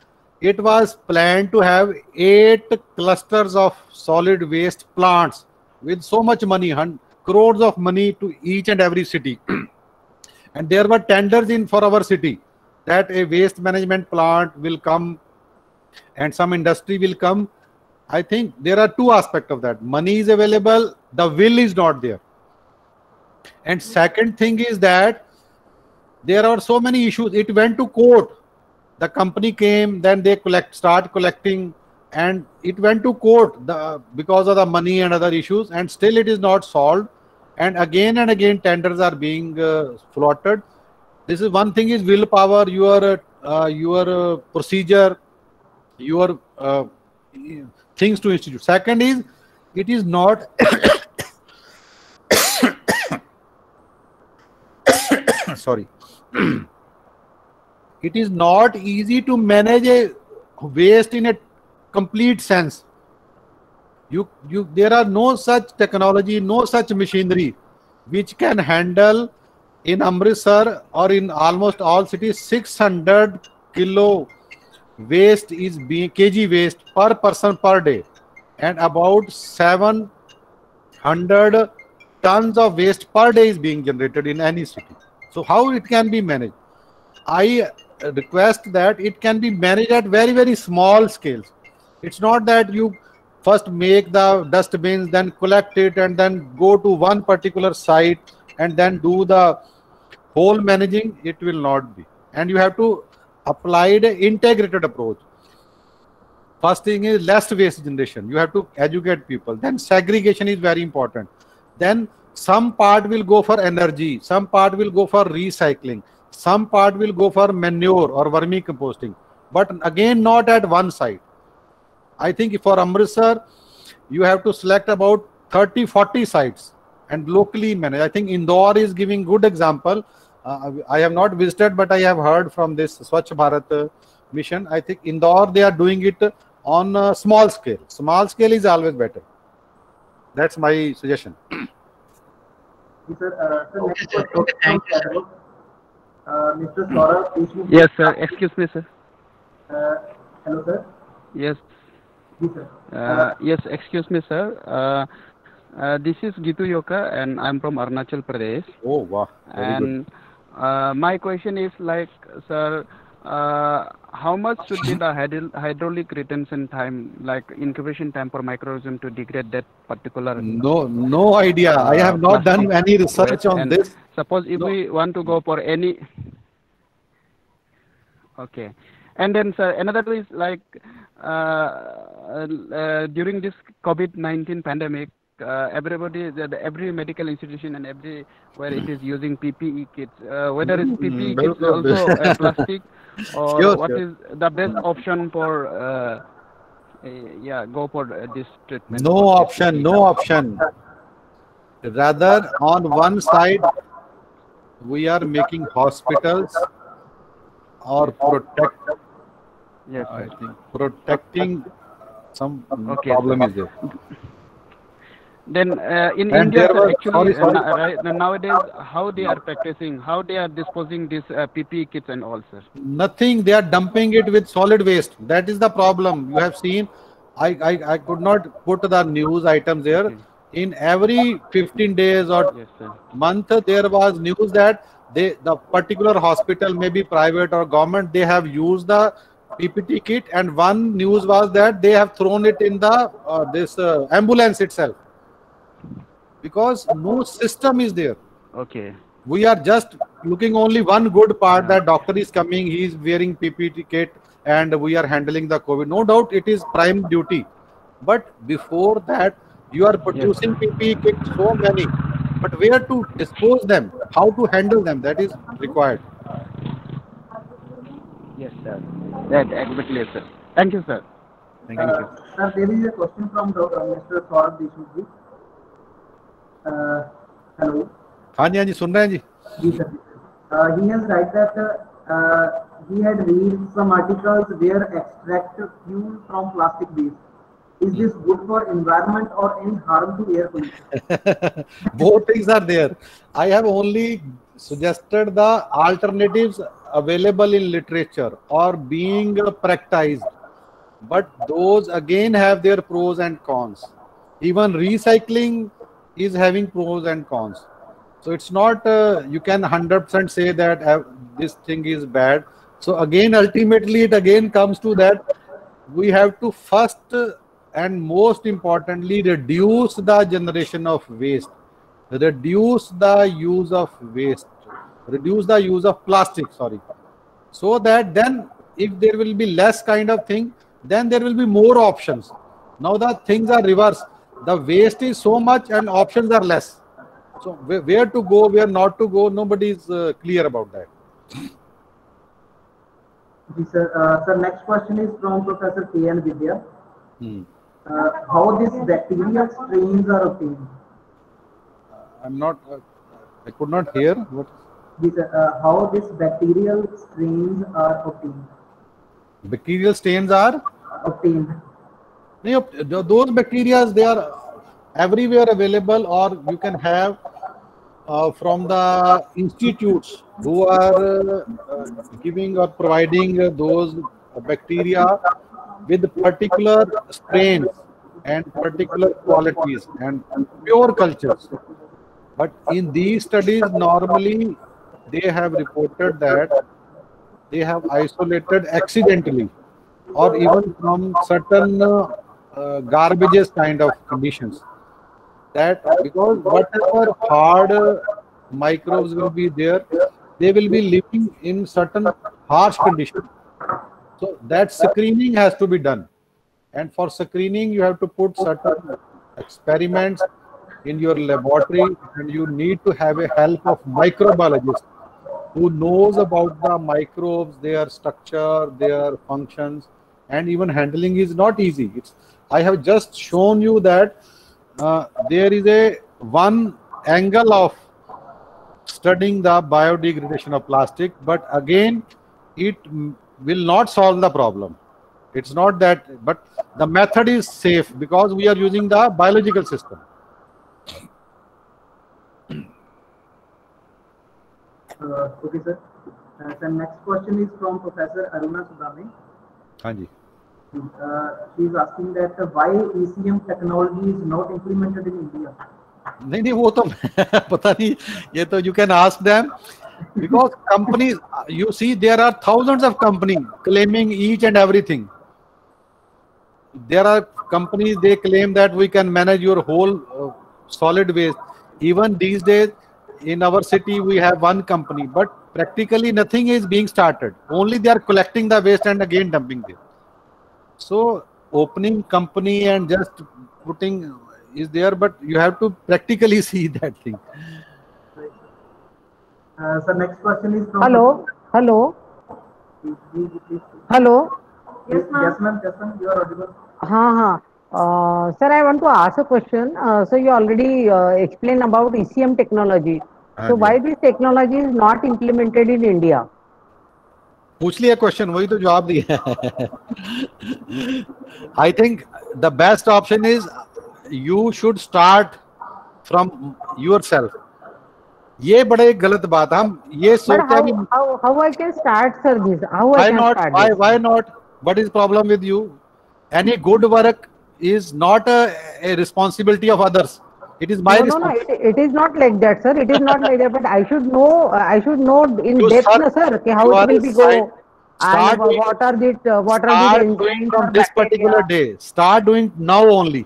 It was planned to have 8 clusters of solid waste plants with so much money, crores of money to each and every city. And there were tenders in for our city that a waste management plant will come and some industry will come. I think there are two aspects of that. Money is available, the will is not there. And second thing is that there are so many issues. It went to court. The company came, then they start collecting, and it went to court because of the money and other issues, and still it is not solved. And again tenders are being floated. This is one thing is willpower, your procedure, your things to institute. Second is it is not sorry. It is not easy to manage a waste in a complete sense. There are no such technology, no such machinery which can handle in Amritsar or in almost all cities 600 kilo waste is being kg waste per person per day, and about 700 tons of waste per day is being generated in any city. So how it can be managed? I request that it can be managed at very, very small scales. It's not that you first make the dustbins, then collect it, and then go to one particular site and then do the whole managing. It will not be. And you have to apply the integrated approach. First thing is less waste generation. You have to educate people. Then segregation is very important. Then some part will go for energy, some part will go for recycling, some part will go for manure or vermicomposting, but again not at one site. I think for Amritsar, you have to select about 30-40 sites and locally manage. I think Indore is giving good example. I have not visited, but I have heard from this Swachh Bharat mission. I think Indore, they are doing it on a small scale. Small scale is always better. That's my suggestion. Yes, sir. Sir, next question Okay, thank you, sir. from Mr. Saurabh Deshmukh. Yes, sir. Excuse me, sir. Hello, sir. Yes. Yes, sir. Yes, excuse me, sir. This is Gitu Yoka, and I'm from Arunachal Pradesh. Oh, wow. Very good. And my question is like, sir, how much should be the hydraulic retention time, like incubation time for microorganism to degrade that particular? No idea. I have not done any research on and this. Suppose if we want to go for any. Okay. And then, sir, another is like during this COVID-19 pandemic, everybody, every medical institution and everywhere it is using PPE kits. Whether it's PPE kits also plastic, or Sure, what sure. is the best option for go for this treatment? No option, no option. Rather, on one side, we are making hospitals or Yes, I sir. think protecting some Okay, problem is there. Then in And India, there sir, was- actually, sorry. nowadays, how they are practicing, how they are disposing these PPE kits and all, sir? Nothing, they are dumping it with solid waste. That is the problem. You have seen, I could not put the news items there. Okay. In every 15 days or Yes, sir. month, there was news that the particular hospital, maybe private or government, they have used the PPT kit, and one news was that they have thrown it in the this ambulance itself, because no system is there. Okay. We are just looking only one good part, that doctor is coming, he is wearing PPT kit, and we are handling the COVID. No doubt it is prime duty, but before that you are producing PPE kit so many, but where to dispose them, how to handle them, that is required. Yes, sir. That exactly, sir. Thank you, sir. Thank you. Sir, there is a question from Mr. Saurabh Deshmukh. Hello. हाँ जी, हाँ जी, सुन रहे हैं जी. Yes, sir. He has write that he had read some articles where extract fuel from plastic waste. Is this good for environment or any harm to air pollution? Both things are there. I have only suggested the alternatives available in literature or being practiced, but those again have their pros and cons. Even recycling is having pros and cons. So it's not you can 100% say that this thing is bad. So again, ultimately, it again comes to that we have to first and most importantly reduce the generation of waste, reduce the use of waste, reduce the use of plastic, sorry, so that then if there will be less kind of thing, then there will be more options. Now the things are reversed. The waste is so much and options are less. So where to go, where not to go, nobody is clear about that. Yes, sir. Sir, next question is from Professor K.N. Vidya. How these bacterial strains are obtained? I'm not, I could not hear. What? Yes, sir. How these bacterial strains are obtained? Bacterial stains are? Obtained. Those bacteria, they are everywhere available, or you can have from the institutes who are giving or providing those bacteria with particular strains and particular qualities and pure cultures. But in these studies, normally they have reported that they have isolated accidentally or even from certain garbages kind of conditions. That because whatever hard microbes will be there, they will be living in certain harsh conditions. So that screening has to be done. And for screening, you have to put certain experiments in your laboratory, and you need to have a help of microbiologist who knows about the microbes, their structure, their functions, and even handling is not easy. I have just shown you that there is a one angle of studying the biodegradation of plastic, but again, it will not solve the problem. It's not that, but the method is safe because we are using the biological system. Okay, sir. The next question is from Professor Aruna Sudame. Hanji. She is asking that why ECM technology is not implemented in India. नहीं वो तो पता नहीं, ये तो you can ask them, because companies, you see there are thousands of companies claiming each and everything. There are companies, they claim that we can manage your whole solid waste. Even these days in our city we have one company, but practically nothing is being started. Only they are collecting the waste and again dumping it. So opening company and just putting is there, but you have to practically see that thing. Sir, next question is from. Hello. Hello. Hello. Yes, ma'am. Yes, ma'am. You are audible. Sir, I want to ask a question. So you already explained about ECM technology. So why this technology is not implemented in India? पूछ लिया question, वही तो जवाब दिया. I think the best option is you should start from yourself. ये बड़े गलत बात, हम ये सोचते हैं. How I can start, sir, this? How why I can not? start Why not? What is problem with you? Any good work is not a responsibility of others. It is my responsibility. No, it is not like that, sir. It is not like that. But I should know in depth, sir, how it will be go. And what are the doing from this particular day. Start doing now only.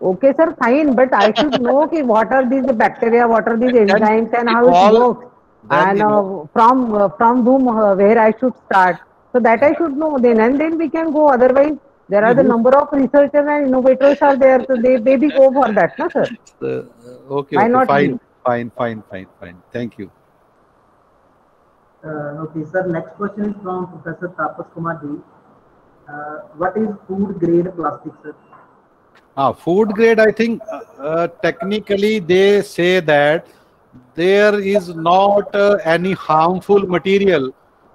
Okay, sir, fine. But I should know what are these bacteria, what are these enzymes, and how it works, and from whom where I should start. So that I should know then, and then we can go. Otherwise, there are the number of researchers and innovators are there, so they maybe go for that, no, sir. Okay, fine. Thank you. Okay, sir. Next question is from Professor Tapas Kumar D. What is food grade plastic, sir? Food grade, I think technically they say that there is not any harmful material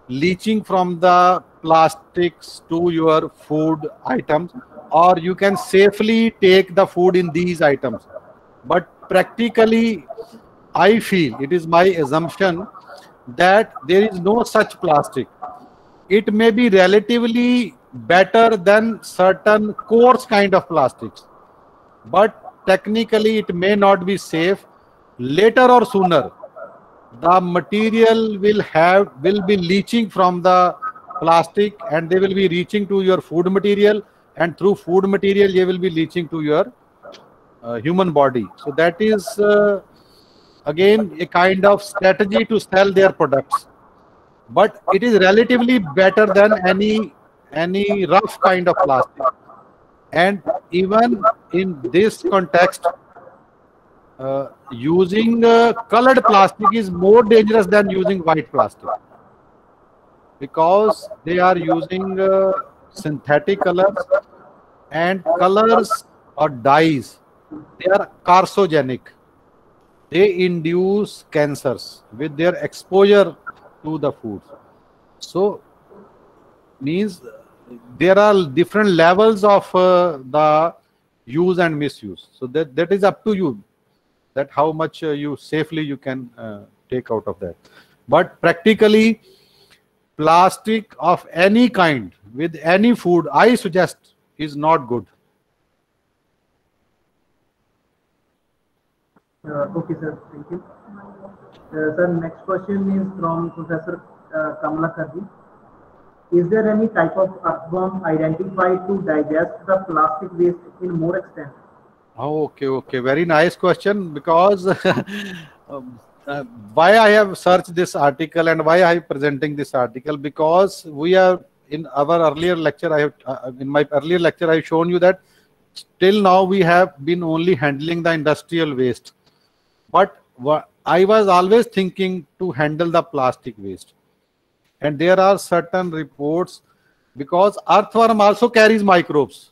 leaching from the plastics to your food items, or you can safely take the food in these items. But practically, I feel, it is my assumption, that there is no such plastic. It may be relatively better than certain coarse kind of plastics, but technically it may not be safe. Later or sooner, the material will be leaching from the plastic, and they will be reaching to your food material, and through food material they will be leaching to your human body. So that is again a kind of strategy to sell their products, but it is relatively better than any rough kind of plastic. And even in this context, using colored plastic is more dangerous than using white plastic, because they are using synthetic colors, and colors or dyes, they are carcinogenic. They induce cancers with their exposure to the food. So means there are different levels of the use and misuse. So that is up to you, that how much you safely you can take out of that. But practically, plastic of any kind with any food, I suggest, is not good. Okay, sir. Thank you. Sir, next question is from Professor Kamala Karji. Is there any type of earthworm identified to digest the plastic waste in more extent? Oh, okay. Very nice question, because why I have searched this article and why I am presenting this article, because we are in our earlier lecture, in my earlier lecture, I have shown you that till now we have been only handling the industrial waste. But I was always thinking to handle the plastic waste. And there are certain reports, because earthworm also carries microbes.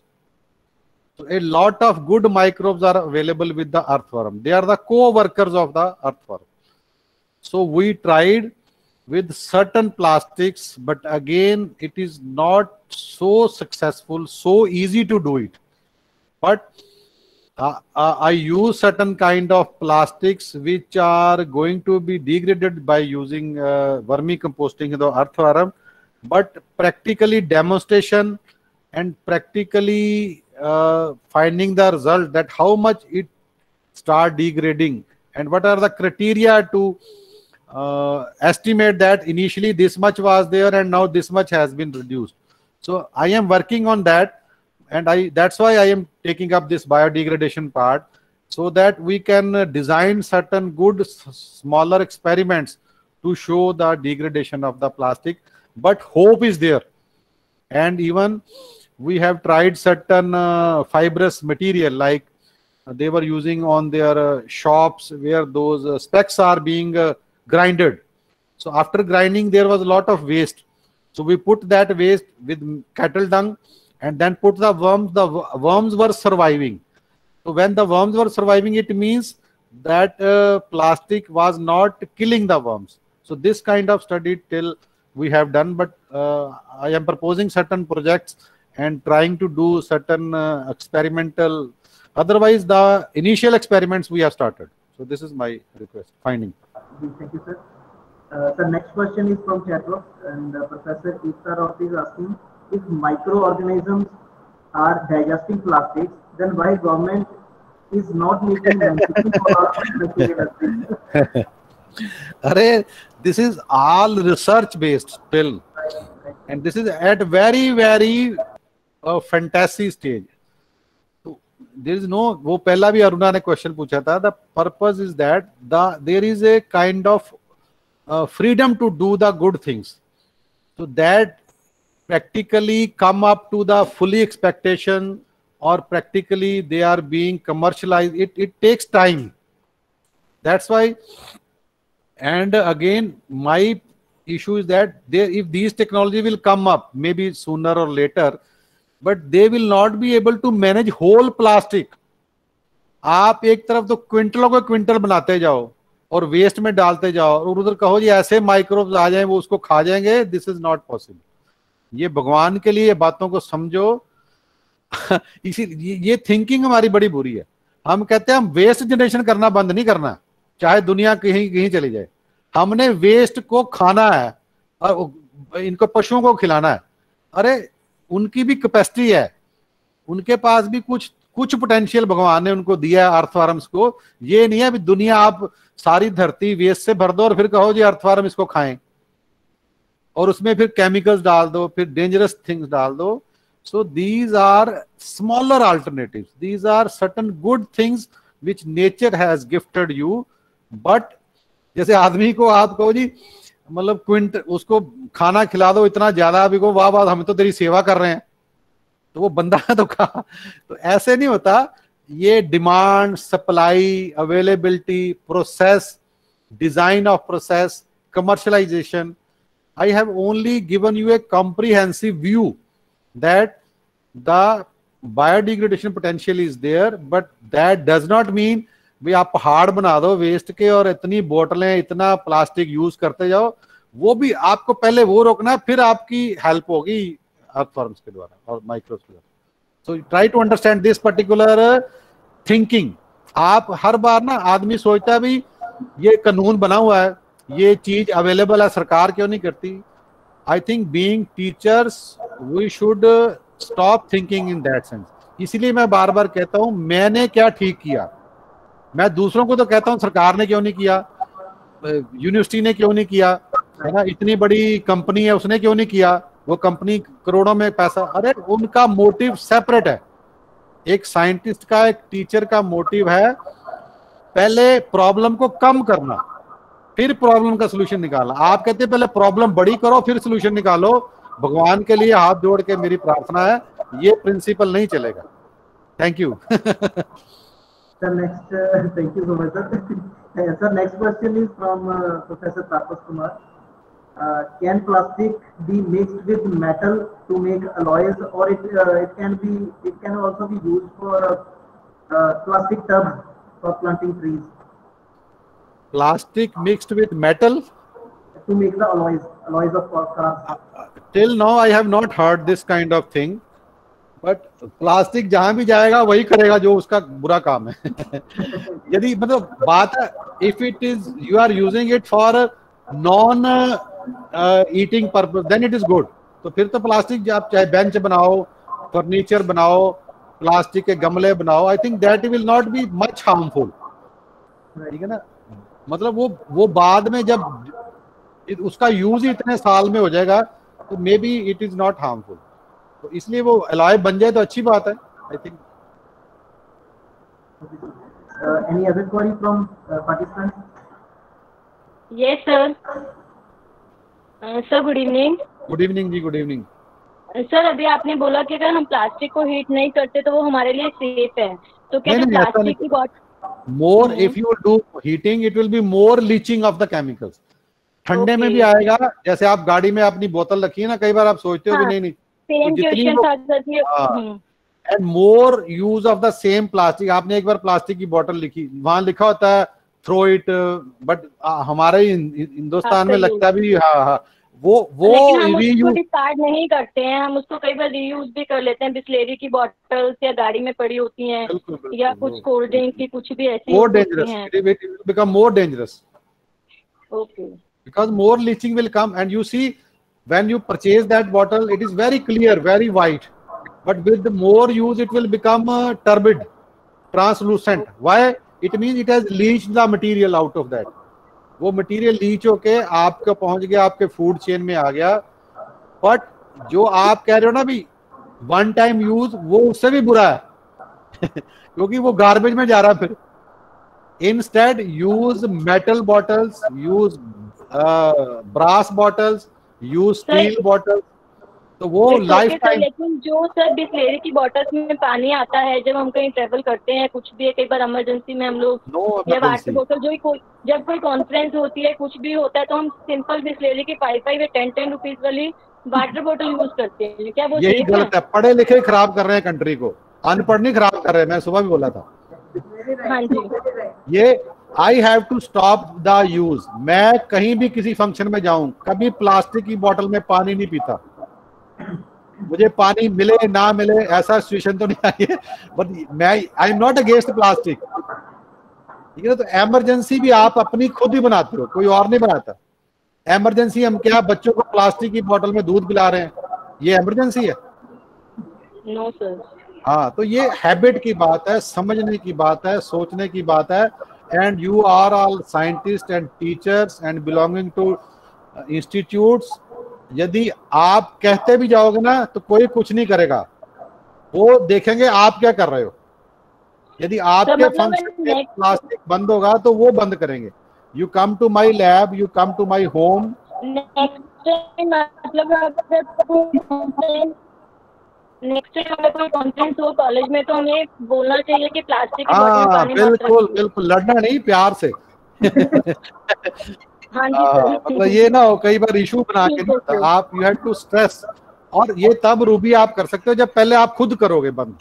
So a lot of good microbes are available with the earthworm. They are the co-workers of the earthworm. So we tried with certain plastics, but again, it is not so successful, so easy to do it. But I use certain kind of plastics which are going to be degraded by using vermicomposting, the earthworm, but practically demonstration and practically finding the result that how much it start degrading and what are the criteria to estimate that initially this much was there and now this much has been reduced. So I am working on that, and that's why I am taking up this biodegradation part, so that we can design certain good smaller experiments to show the degradation of the plastic. But hope is there, and even we have tried certain fibrous material like they were using on their shops where those specs are being grinded. So after grinding, there was a lot of waste. So we put that waste with cattle dung and then put the worms. The worms were surviving. So when the worms were surviving, it means that plastic was not killing the worms. So this kind of study till we have done, but I am proposing certain projects and trying to do certain experimental. Otherwise, the initial experiments we have started. So this is my request, finding. Thank you, sir. The next question is from chat box, and Professor Ekta Roth is asking, if microorganisms are digesting plastics, then why government is not making mention for material? This is all research based still, and this is at very fantasy stage. There is no, वो पहला भी अरुणा ने question पूछा था. The purpose is that there is a kind of freedom to do the good things, so that practically come up to the fully expectation or practically they are being commercialized. It takes time. That's why. And again, my issue is that if these technology will come up maybe sooner or later, but they will not be able to manage whole plastic. आप एक तरफ तो क्विंटलों के quintal बनाते जाओ और waste में डालते जाओ और उधर कहो जी ऐसे माइक्रोब्स आ जाएं वो उसको खा जाएंगे. This is not possible. ये भगवान के लिए बातों को समझो. इसी ये थिंकिंग हमारी बड़ी बुरी है. हम कहते हैं हम वेस्ट जनरेशन करना बंद नहीं करना, चाहे दुनिया कहीं कहीं चली जाए. हमने वेस्ट को खाना है और इनको पशुओं को खिलाना है. अरे उनकी भी कैपेसिटी है, उनके पास भी कुछ पोटेंशियल भगवान ने उनको दिया है अर्थवर्म्स को. ये नहीं है अभी दुनिया आप सारी धरती वेस्ट से भर दो और फिर कहो जी अर्थवर्म इसको खाएं और उसमें फिर केमिकल्स डाल दो, फिर डेंजरस थिंग्स डाल दो. So these are smaller alternatives. These are certain good things which nature has gifted you. But जैसे आदमी को आप कहो जी मतलब क्विंट उसको खाना खिला दो इतना ज्यादा, अभी को वाह वाह हम तो तेरी सेवा कर रहे हैं, तो वो बंदा है तो खा. तो ऐसे नहीं होता. ये demand, supply, availability, process, design of process, commercialisation. I have only given you a comprehensive view that the biodegradation potential is there, but that does not mean भी आप पहाड़ बना दो वेस्ट के और इतनी बोतलें इतना प्लास्टिक यूज करते जाओ. वो भी आपको पहले वो रोकना, फिर आपकी हेल्प होगी अर्थवर्म्स के द्वारा और माइक्रोब्स के द्वारा. So try to understand this particular thinking. आप हर बार ना आदमी सोचता है भी ये कानून बना हुआ है, ये चीज अवेलेबल है, सरकार क्यों नहीं करती. I think being teachers we should stop thinking in that sense. इसलिए मैं बार बार कहता हूं मैंने क्या ठीक किया. मैं दूसरों को तो कहता हूं सरकार ने क्यों नहीं किया, यूनिवर्सिटी ने क्यों नहीं किया, है ना, इतनी बड़ी कंपनी है उसने क्यों नहीं किया, वो कंपनी करोड़ों में पैसा. अरे उनका मोटिव सेपरेट है. एक साइंटिस्ट का, एक टीचर का मोटिव है पहले प्रॉब्लम को कम करना, फिर प्रॉब्लम का सोल्यूशन निकालना. आप कहते हैं पहले प्रॉब्लम बड़ी करो फिर सोल्यूशन निकालो. भगवान के लिए हाथ जोड़ के मेरी प्रार्थना है, ये प्रिंसिपल नहीं चलेगा. Thank you. Sir, next, thank you so much, sir. Sir, next question is from Professor Tapas Kumar. Can plastic be mixed with metal to make alloys, or it can also be used for plastic tubs for planting trees? Plastic mixed with metal. to make the alloys of cars. Till now I have not heard this kind of thing. But plastic जहां भी जाएगा वही करेगा जो उसका बुरा काम है. यदि मतलब बात है, if it is you are using it for non eating purpose then it is good. तो फिर तो प्लास्टिक आप चाहे बेंच बनाओ, फर्नीचर बनाओ, प्लास्टिक के गमले बनाओ, I think that will not be much harmful. ठीक है ना. मतलब वो बाद में जब उसका यूज ही इतने साल में हो जाएगा तो may be it is not harmful. तो इसलिए वो अलॉय बन जाए तो अच्छी बात है, I think. Any other query from Pakistan? Yes, sir. Sir, good evening. Good evening जी, गुड इवनिंग. सर अभी आपने बोला कि अगर हम प्लास्टिक को हीट नहीं करते तो वो हमारे लिए सेफ है. तो क्या नहीं, जो नहीं, ऐसा प्लास्टिक नहीं. की bottle more if you do heating it will be more leaching of the chemicals. ठंडे में भी आएगा. जैसे आप गाड़ी में अपनी बोतल रखी है ना, कई बार आप सोचते हो कि नहीं सेम क्वेश्चन था sir ji. And more use of the same plastic. आपने एक बार प्लास्टिक की बोतल लिखी, वहां लिखा होता है थ्रो इट, बट हमारे हिंदुस्तान में लगता है भी हाँ वो हम उसको डिस्कार्ड नहीं करते हैं. हम उसको कई बार रीयूज भी कर लेते हैं. बिस्लेरी की बॉटल्स या गाड़ी में पड़ी होती हैं, या कुछ कोल्ड ड्रिंक की कुछ भी ऐसी more dangerous. It will become more dangerous. Okay. Because more leaching will come, and you see when you purchase that bottle it is very clear, very white, but with the more use it will become turbid, translucent. Why? It means it has leached the material out of that. वो material leach होके आपका पहुंच गया, आपके food chain में आ गया. but जो आप कह रहे हो ना भी one time use, वो उससे भी बुरा है. क्योंकि वो garbage में जा रहा है फिर. Instead use metal bottles, use brass bottles, use steel bottles. तो वो लाइफ टाइम. लेकिन जो सर बिस्लेरी की बॉटल्स में पानी आता है जब हम कहीं ट्रेवल करते हैं, कुछ भी कई बार इमरजेंसी में हम लोग या वाटर बोतल जब कोई कॉन्फ्रेंस होती है, कुछ भी होता है, तो हम सिंपल बिस्लेरी की 5 या 10 रुपीज वाली वाटर बोतल यूज करते हैं. क्या वो यही गलत है. पढ़े लिखे खराब कर रहे हैं कंट्री को, अनपढ़ नहीं खराब कर रहे हैं. मैं सुबह भी बोला था. हाँ जी. ये I have to stop the use. मैं कहीं भी किसी फंक्शन में जाऊं, कभी प्लास्टिक की बोतल में पानी नहीं पीता. मुझे पानी मिले ना मिले ऐसा सिचुएशन तो नहीं आई है, बट मैं I am not against plastic. ठीक है. तो इमरजेंसी भी आप अपनी खुद ही बनाते हो, कोई और नहीं बनाता. इमरजेंसी हम क्या बच्चों को प्लास्टिक की बोतल में दूध पिला रहे हैं? ये इमरजेंसी है? No sir. हाँ, तो ये हैबिट की बात है, समझने की बात है, सोचने की बात है. And you are all scientists and teachers and belonging to institutes. यदि आप कहते भी जाओगे ना तो कोई कुछ नहीं करेगा. वो देखेंगे आप क्या कर रहे हो. यदि आपके फंक्शन में प्लास्टिक बंद होगा तो वो बंद करेंगे. You come to my lab, you come to my home. Next time अगर कोई कॉन्फ्रेंस हो कॉलेज में तो हमें बोलना चाहिए कि प्लास्टिक की बोतल में पानी मत रखिए. बिल्कुल लड़ना नहीं, प्यार से. हाँ जी. मतलब ये ना हो कई बार इशू बना के. आप यू हैव टू स्ट्रेस. और ये तब रूबी आप कर सकते हो जब पहले आप खुद करोगे बंद.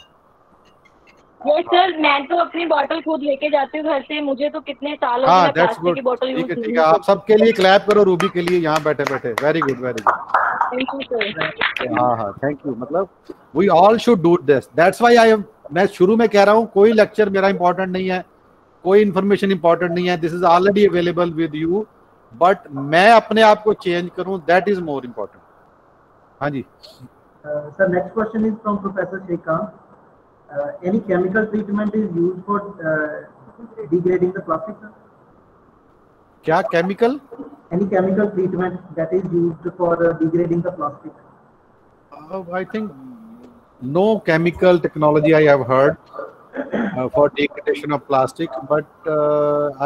ये सर मैं तो अपनी बोतल खुद लेके जाती हूँ घर से. मुझे तो कितने साल हो गए प्लास्टिक की बोतल यूज. ठीक है. आप सबके लिए क्लैप करो रूबी के लिए यहाँ बैठे बैठे. Very good, very good. हाँ, थैंक यू. मतलब we all should do this. That's why मैं शुरू में कह रहा हूँ कोई लेक्चर मेरा इंपॉर्टेंट नहीं है, कोई इन्फॉर्मेशन इंपॉर्टेंट नहीं है. This is already available with you. But मैं अपने आप को चेंज करूँ, दैट इज मोर इम्पोर्टेंट. हाँ जी. Sir next question is from professor Shekhan. Any chemical treatment is used for degrading the plastic, sir? क्या chemical? Any chemical treatment that is used for degrading the plastic? I think no chemical technology I have heard for degradation of plastic, but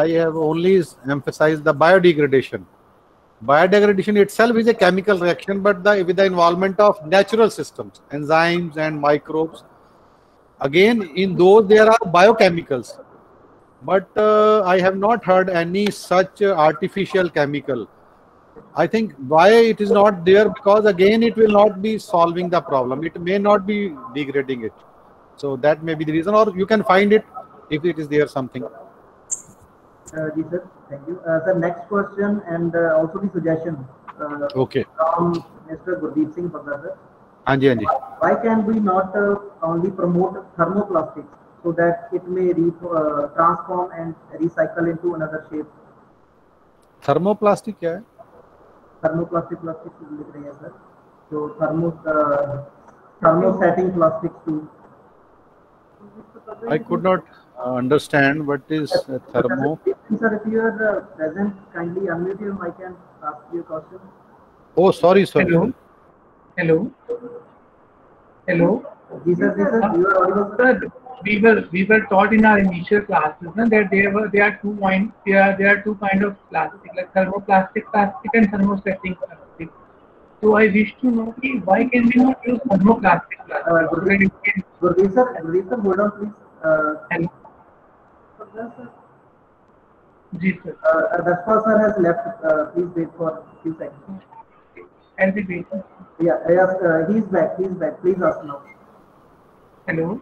I have only emphasized the biodegradation. Biodegradation itself is a chemical reaction, but with the involvement of natural systems, enzymes and microbes. Again, in those there are biochemicals, but I have not heard any such artificial chemical. I think why it is not there, because again it will not be solving the problem. It may not be degrading it. So that may be the reason, or you can find it if it is there something. Ji sir, thank you. Sir, next question and also the suggestion Okay. from Mr. Gurdeep Singh Bagga sir. हाँ जी, हाँ जी. Why can we not only promote thermoplastics so that it may transform and recycle into another shape? Thermoplastic क्या है? Thermoplastic plastics लिख रहे हैं sir. So thermosetting plastics too. I could not understand what is thermo. Sir, if you are present, kindly unmute your mic and ask your question. Oh, sorry, sorry. Hello. Hello. Hello. Ji sir, you are audible, sir. Sir, we were taught in our initial classes that there are two kind of plastic, like thermoplastic plastic and thermosetting plastic. So I wish to know why can we not use thermoplastic plastic? Gurdeep sir, hold on please. Hello. Ji sir. Dashpal sir has left. Please wait for a few seconds. I'll be waiting. Yeah, yes, he's back. Please ask now. Hello.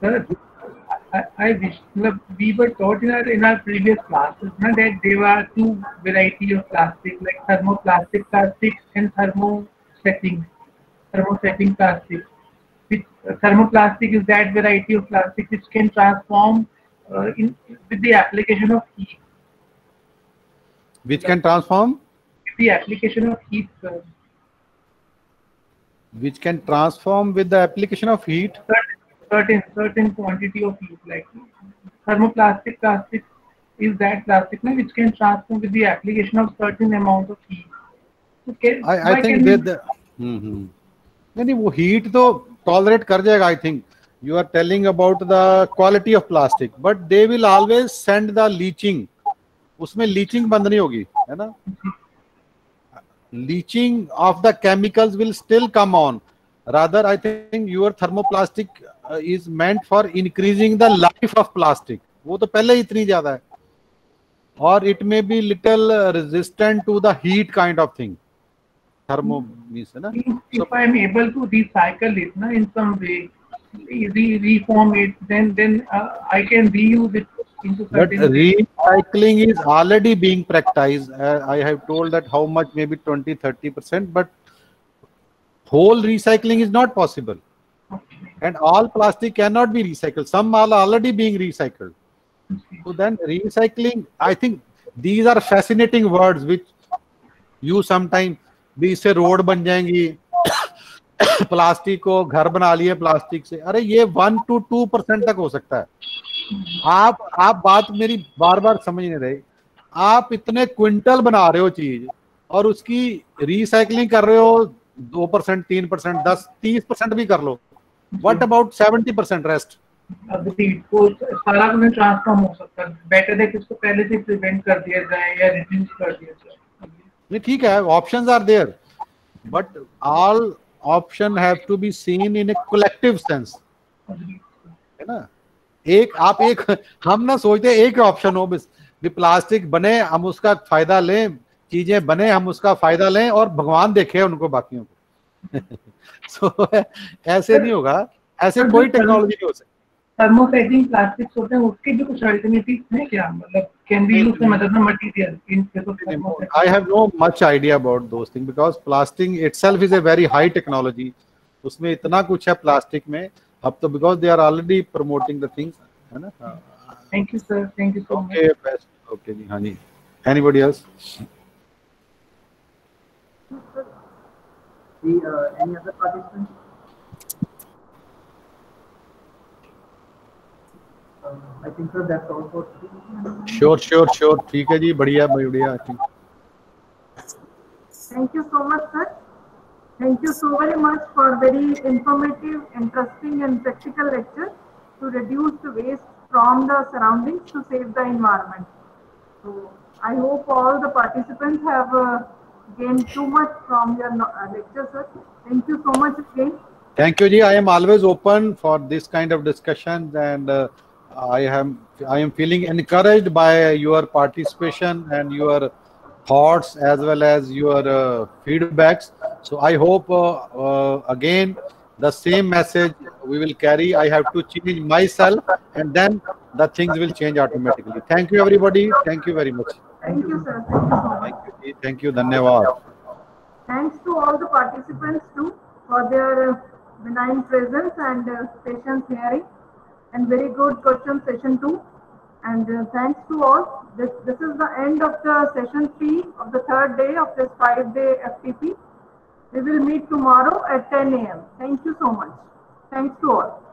Sir, I wish we were taught in our previous classes that there were two varieties of plastic, like thermoplastic plastic and thermosetting plastic. Which thermoplastic is that variety of plastic which can transform with the application of heat. Which can transform? With the application of heat, sir. Which can transform with the application of heat? Certain quantity of heat, like thermoplastic plastic is that plastic which can transform with the application of certain amount of heat. Okay, I think नहीं वो heat तो tolerate कर जाएगा. I think you are telling about the quality of plastic, but they will always send the leaching. उसमें leaching बंद नहीं होगी, है ना? Leaching of the chemicals will still come on. Rather, I think your thermoplastic is meant for increasing the life of plastic. वो तो पहले ही इतनी ज्यादा है. Or it may be little resistant to the heat kind of thing. Thermo means, है ना? If I am able to recycle it, in some way, reform it, then I can reuse it into certain. But recycling is already being practiced. I have told that how much, maybe 20-30%, but whole recycling is not possible. And all plastic cannot be recycled. Some are already being recycled. So then recycling, I think these are fascinating words which you sometimes भी इससे road बन जाएंगी, plastic को घर बना लिए plastic से. अरे ये 1 to 2% तक हो सकता है. आप बात मेरी बार बार समझ नहीं रहे. आप इतने क्विंटल बना रहे हो चीज और उसकी रिसाइकलिंग कर रहे हो 2%, 3%, 10-30% भी कर लो. What about 70% rest? सारा कुछ ट्रांसफॉर्म हो सकता है. बेटर है कि इसको पहले से प्रिवेंट कर दिया जाए या रिड्यूस कर दिया जाए. नहीं ठीक है, options are there, but all option have to be seen in a collective sense, है ना? हम ना सोचते एक ऑप्शन हो भी प्लास्टिक बने हम उसका फायदा लें, चीजें बने हम उसका फायदा लें और भगवान देखे उनको बाकियों को. सो ऐसे नहीं होगा, ऐसे कोई टेक्नोलॉजी नहीं हो सकती. थर्मोसेटिंग प्लास्टिक्स होते हैं, उसके भी कुछ अल्टरनेटिव्स हैं क्या? मतलब can be used some other material in case of thermosetting? I have no much idea about those things because plastic itself is a very high technology. उसमें इतना कुछ है प्लास्टिक में अब तो, because they are already promoting the things, है ना? Thank you sir, thank you so much. Okay, best. Okay जी, हाँ जी. Anybody else? Any other participants? I think sir that's all for today. Sure. ठीक है जी, बढ़िया. Thank you so much, sir. Thank you so very much for very informative, interesting and practical lecture to reduce the waste from the surroundings to save the environment. So I hope all the participants have gained too much from your lecture, sir. Thank you so much again. Thank you ji. I am always open for this kind of discussions, and I am feeling encouraged by your participation and your thoughts as well as your feedbacks. So I hope again the same message we will carry. I have to change myself and then the things will change automatically. Thank you, everybody. Thank you very much. Thank you, sir. Thank you so much. Thank you. Thank you. Dhanyavad. Thanks to all the participants too for their benign presence and patience hearing, and very good question session too. And thanks to all. This is the end of the session 3 of the third day of this 5-day FTP. We will meet tomorrow at 10 a.m. Thank you so much. Thanks to all.